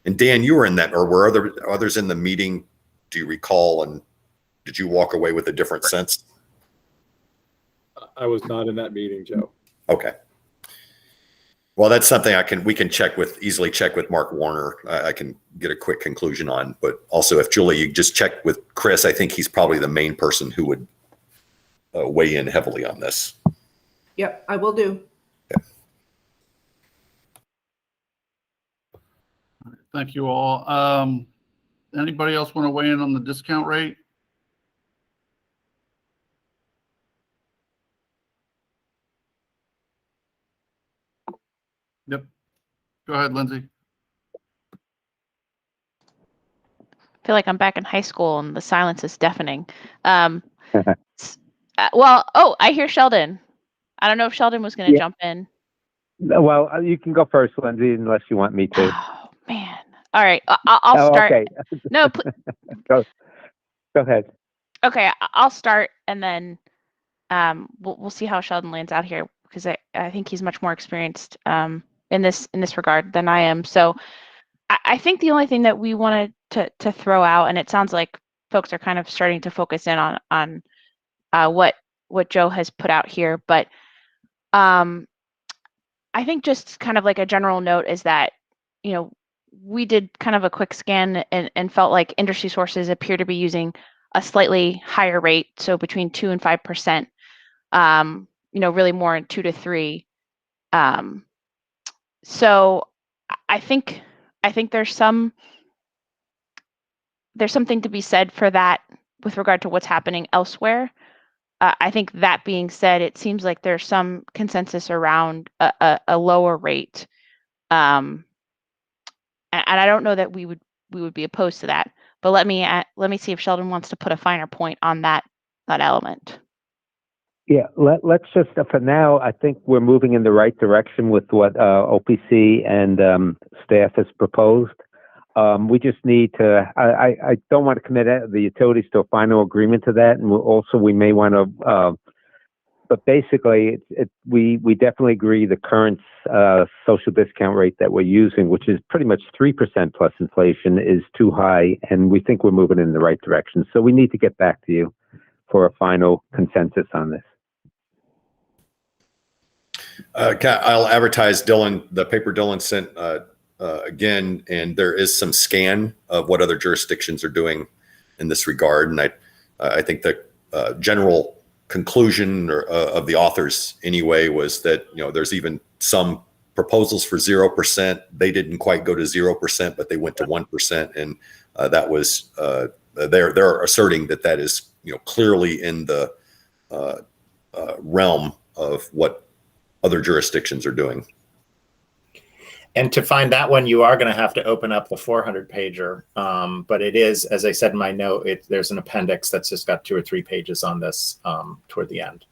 And Dan, you were in that, or were others in the meeting? Do you recall? And did you walk away with a different sense? I was not in that meeting, Joe. Okay. Well, that's something we can easily check with Mark Warner. I can get a quick conclusion on, but also if Julie, you just check with Chris, I think he's probably the main person who would weigh in heavily on this. Yep, I will do. Okay. Thank you all. Anybody else want to weigh in on the discount rate? Yep. Go ahead, Lindsay. I feel like I'm back in high school and the silence is deafening. Well, I hear Sheldon. I don't know if Sheldon was going to jump in. Well, you can go first, Lindsay, unless you want me to. Oh, man. All right. I'll start. Okay. No, go ahead. Okay, I'll start and then we'll see how Sheldon lands out here because I think he's much more experienced in this regard than I am. So I think the only thing that we wanted to throw out, and it sounds like folks are kind of starting to focus in on what Joe has put out here, but I think just kind of like a general note is that, we did kind of a quick scan and felt like industry sources appear to be using a slightly higher rate, so between 2 and 5%, really more in 2 to 3. So I think there's something to be said for that with regard to what's happening elsewhere. I think that being said, it seems like there's some consensus around a lower rate, and I don't know that we would be opposed to that. But let me see if Sheldon wants to put a finer point on that element. Yeah, let's just, for now, I think we're moving in the right direction with what OPC and staff has proposed. We just need to, I don't want to commit the utilities to a final agreement to that. And we may want to, but basically, we definitely agree the current social discount rate that we're using, which is pretty much 3% plus inflation, is too high. And we think we're moving in the right direction. So we need to get back to you for a final consensus on this. I'll advertise the paper Dylan sent again, and there is some scan of what other jurisdictions are doing in this regard. And I think the general conclusion of the authors anyway was that, there's even some proposals for 0%. They didn't quite go to 0%, but they went to 1%. And that was, they're asserting that is, clearly in the realm of what other jurisdictions are doing. And to find that one, you are going to have to open up the 400 pager. But it is, as I said in my note, there's an appendix that's just got 2 or 3 pages on this toward the end.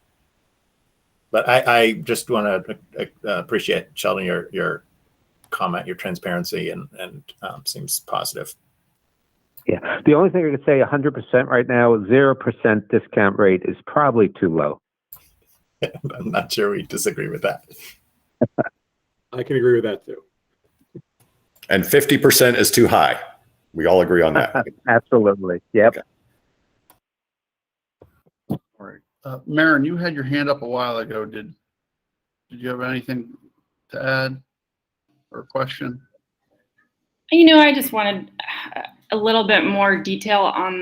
But I just want to appreciate, Sheldon, your comment, your transparency, and seems positive. Yeah, the only thing I could say 100% right now, 0% discount rate is probably too low. I'm not sure we disagree with that. I can agree with that too. And 50% is too high. We all agree on that. Absolutely. Yep. Okay. All right. Maren, you had your hand up a while ago. Did you have anything to add or question? I just wanted a little bit more detail on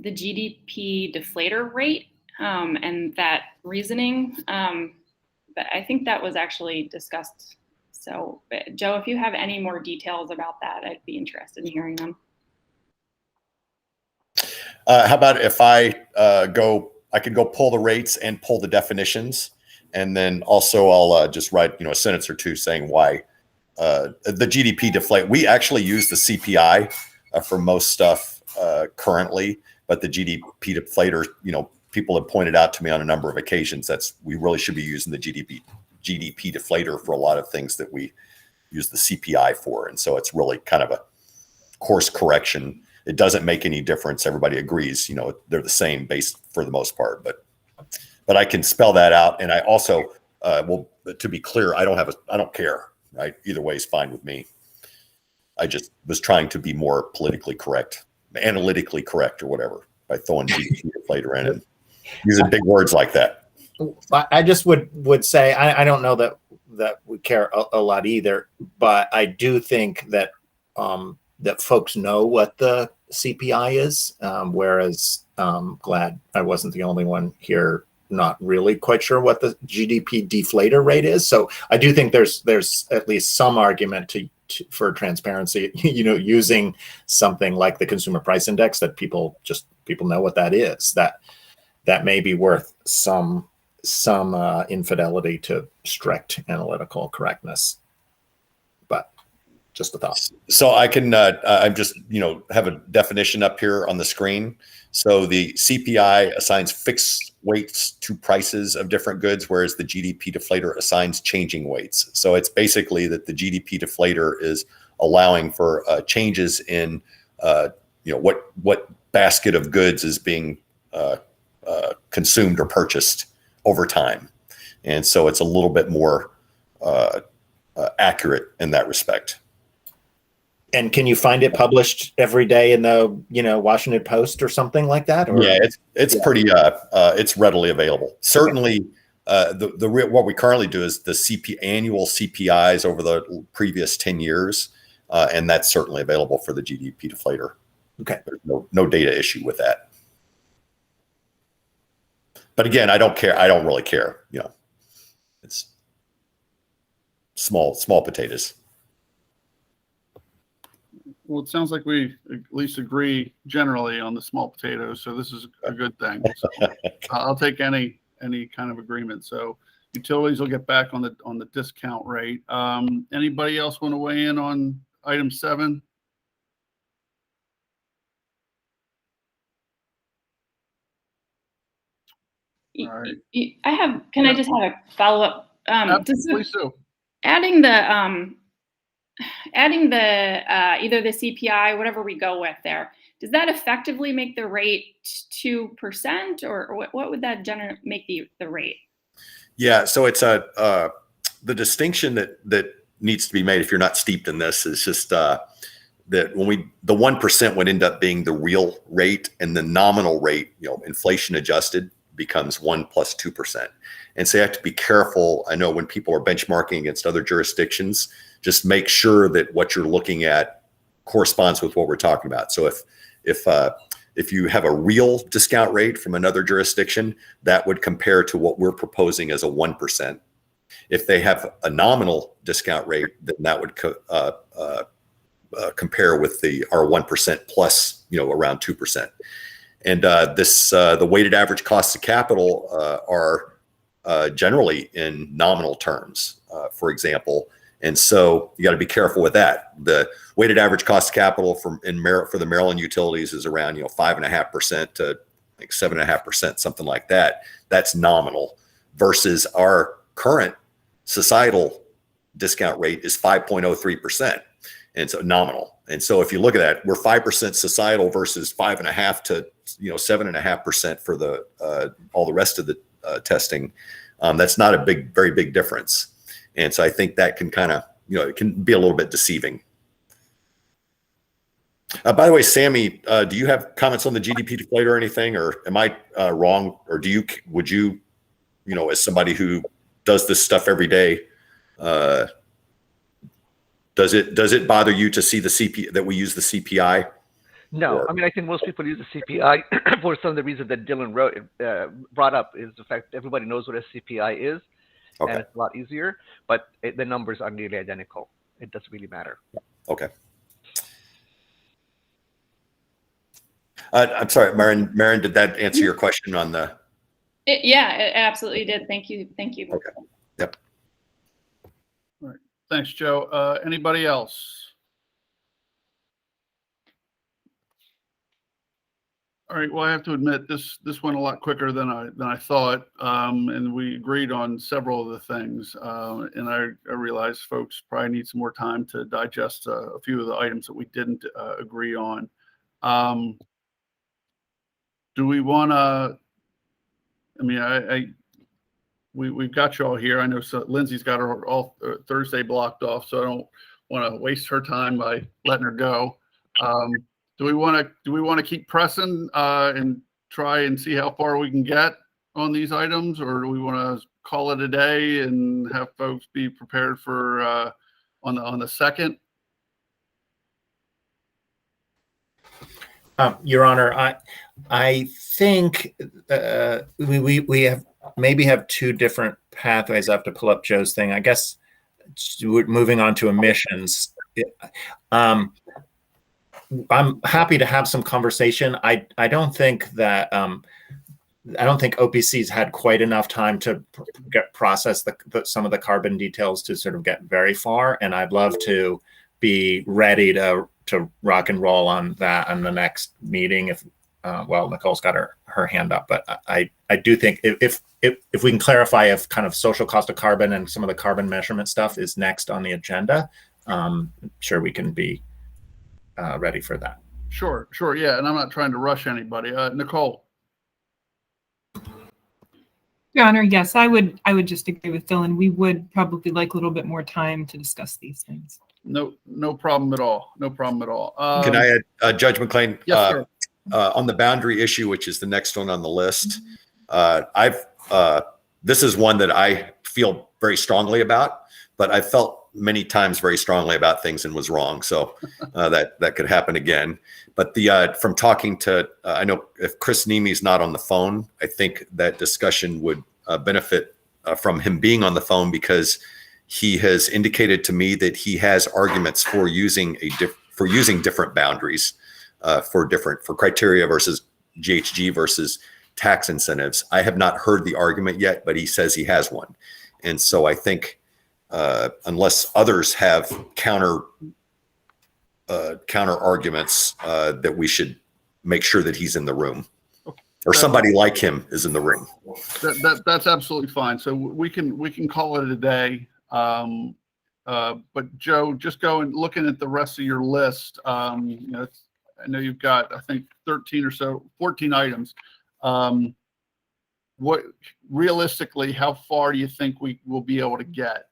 the GDP deflator rate and that reasoning. But I think that was actually discussed. So, Joe, if you have any more details about that, I'd be interested in hearing them. How about if I can go pull the rates and pull the definitions, And then also I'll just write, a sentence or two saying why the GDP deflate. We actually use the CPI for most stuff currently, but the GDP deflator, people have pointed out to me on a number of occasions we really should be using the GDP deflator for a lot of things that we use the CPI for. And so it's really kind of a course correction. It doesn't make any difference. Everybody agrees, they're the same base for the most part, but I can spell that out. And I also, to be clear, I don't care, right? Either way is fine with me. I just was trying to be more politically correct, analytically correct or whatever by throwing GDP deflator in and using big words like that. I just would say, I don't know that we care a lot either, but I do think that that folks know what the CPI is, whereas glad I wasn't the only one here not really quite sure what the GDP deflator rate is. So I do think there's at least some argument for transparency, using something like the consumer price index that people know what that is. That may be worth some infidelity to strict analytical correctness, but just a thought. So I can, I'm just, have a definition up here on the screen. So the CPI assigns fixed weights to prices of different goods, whereas the GDP deflator assigns changing weights. So it's basically that the GDP deflator is allowing for changes in, what basket of goods is being consumed or purchased over time. And so it's a little bit more accurate in that respect. And can you find it published every day in the Washington Post or something like that? Or? Yeah, it's pretty it's readily available. Certainly, what we currently do is the annual CPIs over the previous 10 years, and that's certainly available for the GDP deflator. Okay, there's no data issue with that. But again, I don't care. I don't really care. It's small potatoes. Well, it sounds like we at least agree generally on the small potatoes, so this is a good thing. So, I'll take any kind of agreement. So utilities will get back on the discount rate. Anybody else want to weigh in on item 7? All right. Can I just have a follow-up? Please do. Adding the either the CPI, whatever we go with there, does that effectively make the rate 2%, or what would that make the rate? Yeah, so it's the distinction that needs to be made if you're not steeped in this is just that when the 1% would end up being the real rate, and the nominal rate, inflation adjusted, becomes 1 plus 2%. And so you have to be careful. I know when people are benchmarking against other jurisdictions, just make sure that what you're looking at corresponds with what we're talking about. So if you have a real discount rate from another jurisdiction, that would compare to what we're proposing as a 1%. If they have a nominal discount rate, then that would compare with our 1% plus, around 2%. And the weighted average costs of capital are generally in nominal terms, for example. And so you got to be careful with that. The weighted average cost of capital for the Maryland utilities is around 5.5% to 7.5%, something like that. That's nominal, versus our current societal discount rate is 5.03%, and so nominal. And so if you look at that, we're 5% societal versus 5.5 to 7.5% for all the rest of the testing. That's not a very big difference. And so I think that can kind of, it can be a little bit deceiving. By the way, Sammy, do you have comments on the GDP deflator or anything, or am I wrong? Or would you, as somebody who does this stuff every day, does it bother you to see that we use the CPI? No, I mean, I think most people use the CPI for some of the reasons that Dylan brought up, is the fact that everybody knows what a CPI is. Okay. And it's a lot easier, but the numbers are nearly identical. It doesn't really matter. Okay. I'm sorry, Marin, did that answer your question on the? Yeah, it absolutely did. Thank you. Thank you. Okay. Yep. All right. Thanks, Joe. Anybody else? All right. Well, I have to admit this went a lot quicker than I thought, and we agreed on several of the things. And I realize folks probably need some more time to digest a few of the items that we didn't agree on. Do we want to? I mean, we've got you all here. I know Lindsay's got her all Thursday blocked off, so I don't want to waste her time by letting her go. Do we want to keep pressing and try and see how far we can get on these items, or do we want to call it a day and have folks be prepared for on the second? Your Honor, I think we have maybe have two different pathways. I have to pull up Joe's thing. I guess moving on to emissions. I'm happy to have some conversation. I don't think that I don't think OPC's had quite enough time to process some of the carbon details to sort of get very far, and I'd love to be ready to rock and roll on that on the next meeting. If well, Nicole's got her hand up, but I do think if we can clarify if kind of social cost of carbon and some of the carbon measurement stuff is next on the agenda, I'm sure we can be ready for that. Sure, yeah, and I'm not trying to rush anybody. Nicole. Your Honor, yes, I would just agree with Dylan. We would probably like a little bit more time to discuss these things. No problem at all. No problem at all. Can I add, Judge McLean? Yes, sir. On the boundary issue, which is the next one on the list, this is one that I feel very strongly about, but I felt many times very strongly about things and was wrong. So that could happen again. But from talking to, I know if Chris Nemi's not on the phone, I think that discussion would benefit from him being on the phone, because he has indicated to me that he has arguments for using different boundaries for criteria versus GHG versus tax incentives. I have not heard the argument yet, but he says he has one. And so I think unless others have counter arguments, that we should make sure that he's in the room, or somebody like him is in the room. That's absolutely fine. So we can call it a day. But Joe, just go and looking at the rest of your list. You know, I know you've got, I think 14 items. What realistically, how far do you think we will be able to get?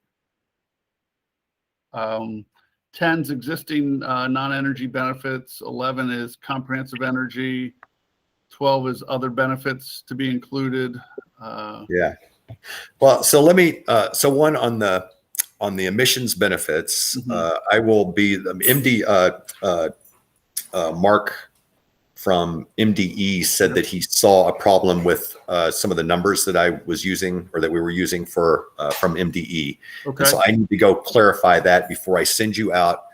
10's existing non-energy benefits, 11 is comprehensive energy, 12 is other benefits to be included. Yeah. Well, so let me, so one on the emissions benefits, I will be MD, Mark from MDE said that he saw a problem with some of the numbers that I was using, or that we were using for from MDE. Okay. And so I need to go clarify that before I send you out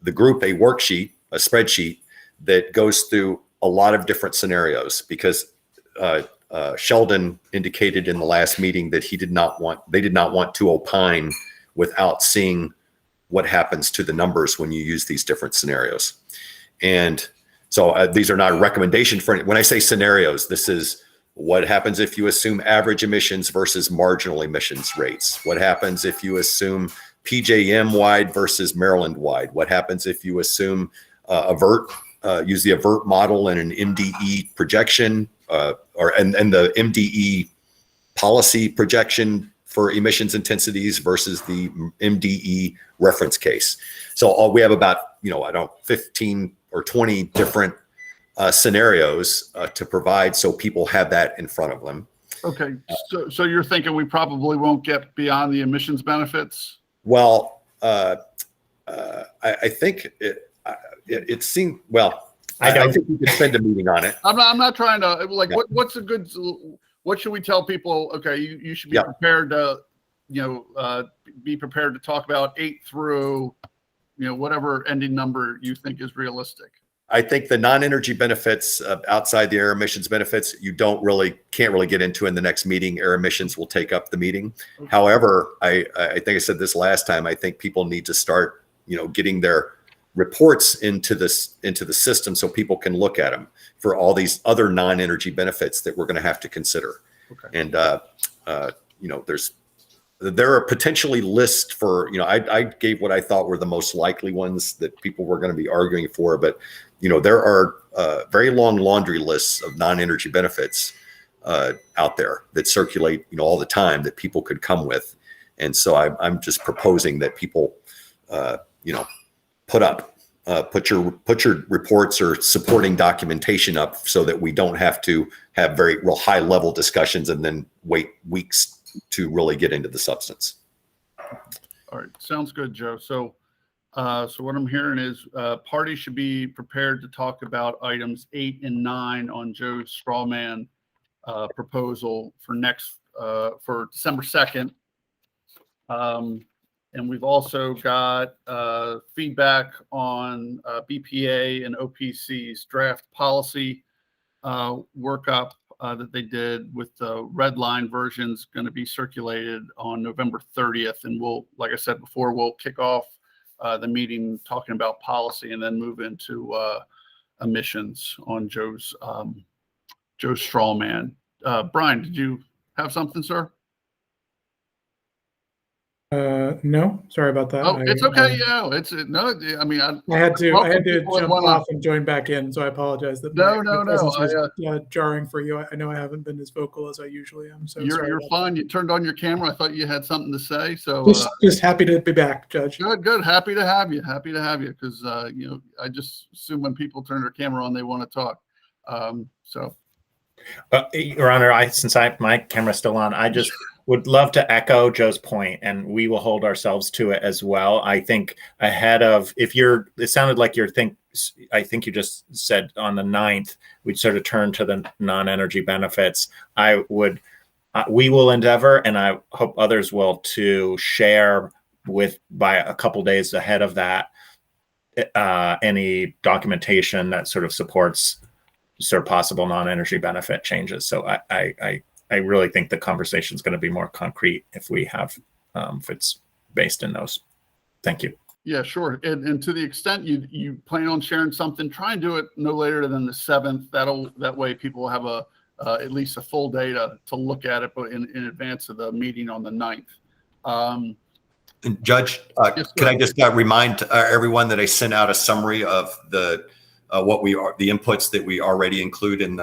the group a worksheet, a spreadsheet that goes through a lot of different scenarios, because Sheldon indicated in the last meeting that they did not want to opine without seeing what happens to the numbers when you use these different scenarios. And so these are not a recommendation for, when I say scenarios, this is what happens if you assume average emissions versus marginal emissions rates. What happens if you assume PJM wide versus Maryland wide? What happens if you assume use the AVERT model and an MDE projection, and the MDE policy projection for emissions intensities versus the MDE reference case. So we have about, 15 or 20 different scenarios to provide, so people have that in front of them. Okay, so you're thinking we probably won't get beyond the emissions benefits? Well, I think it seemed, well, I think we could spend a meeting on it. I'm not trying to, like, what's a good, what should we tell people? Okay, you should be prepared to, be prepared to talk about 8 through, whatever ending number you think is realistic. I think the non-energy benefits outside the air emissions benefits, you can't really get into in the next meeting. Air emissions will take up the meeting. However, I think I said this last time, I think people need to start, getting their reports into the system so people can look at them for all these other non-energy benefits that we're going to have to consider. Okay. And, there are potentially lists for, I gave what I thought were the most likely ones that people were going to be arguing for, but, there are very long laundry lists of non-energy benefits out there that circulate, all the time that people could come with. And so I'm just proposing that people, put your reports or supporting documentation up so that we don't have to have very real high level discussions and then wait weeks to really get into the substance. All right, sounds good, Joe. So what I'm hearing is parties should be prepared to talk about items 8 and 9 on Joe's straw man proposal for for December 2nd. And we've also got feedback on BPA and OPC's draft policy workup that they did with the red line versions going to be circulated on November 30th. And like I said before, we'll kick off the meeting talking about policy and then move into emissions on Joe's straw man. Brian, did you have something, sir? No, sorry about that. Oh, it's okay. I mean, I had to jump off and join back in, so I apologize that my presence was jarring for you. I know I haven't been as vocal as I usually am. So you're fine. You turned on your camera. I thought you had something to say. So just happy to be back, Judge. Good. Happy to have you. Because I just assume when people turn their camera on, they want to talk. Your Honor, since my camera's still on, I just would love to echo Joe's point, and we will hold ourselves to it as well. I think ahead of, it sounded like I think you just said on the 9th, we'd sort of turn to the non-energy benefits. We will endeavor, and I hope others will, to share by a couple days ahead of that, any documentation that sort of supports possible non-energy benefit changes. So I really think the conversation is going to be more concrete if we have, if it's based in those. Thank you. Yeah, sure. And to the extent you plan on sharing something, try and do it no later than the 7th. That way people will have at least a full day to look at it, but in advance of the meeting on the 9th. Judge, yes, can I just remind everyone that I sent out a summary of the inputs that we already include in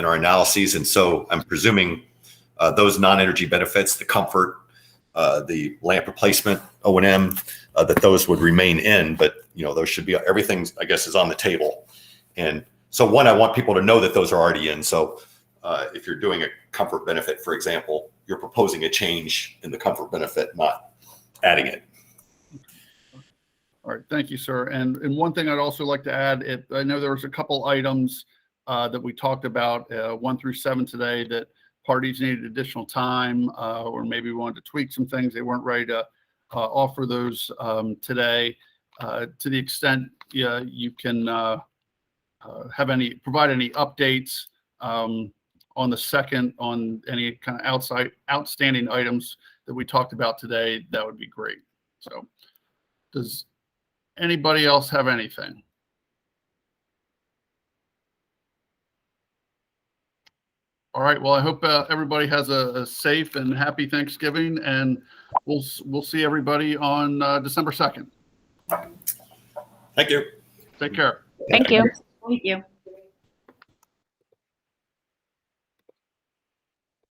our analyses. And so I'm presuming those non-energy benefits, the comfort, the lamp replacement, O&M, that those would remain in, but those should be, everything I guess is on the table. And so I want people to know that those are already in. So if you're doing a comfort benefit, for example, you're proposing a change in the comfort benefit, not adding it. All right, thank you, sir. And one thing I'd also like to add, I know there was a couple items that we talked about 1 through 7 today that parties needed additional time, or maybe wanted to tweak some things. They weren't ready to offer those today. To the extent you can provide any updates on the 2nd on any kind of outstanding items that we talked about today, that would be great. So does anybody else have anything? All right. Well, I hope everybody has a safe and happy Thanksgiving, and we'll see everybody on December 2nd. Thank you. Take care. Thank you. Thank you.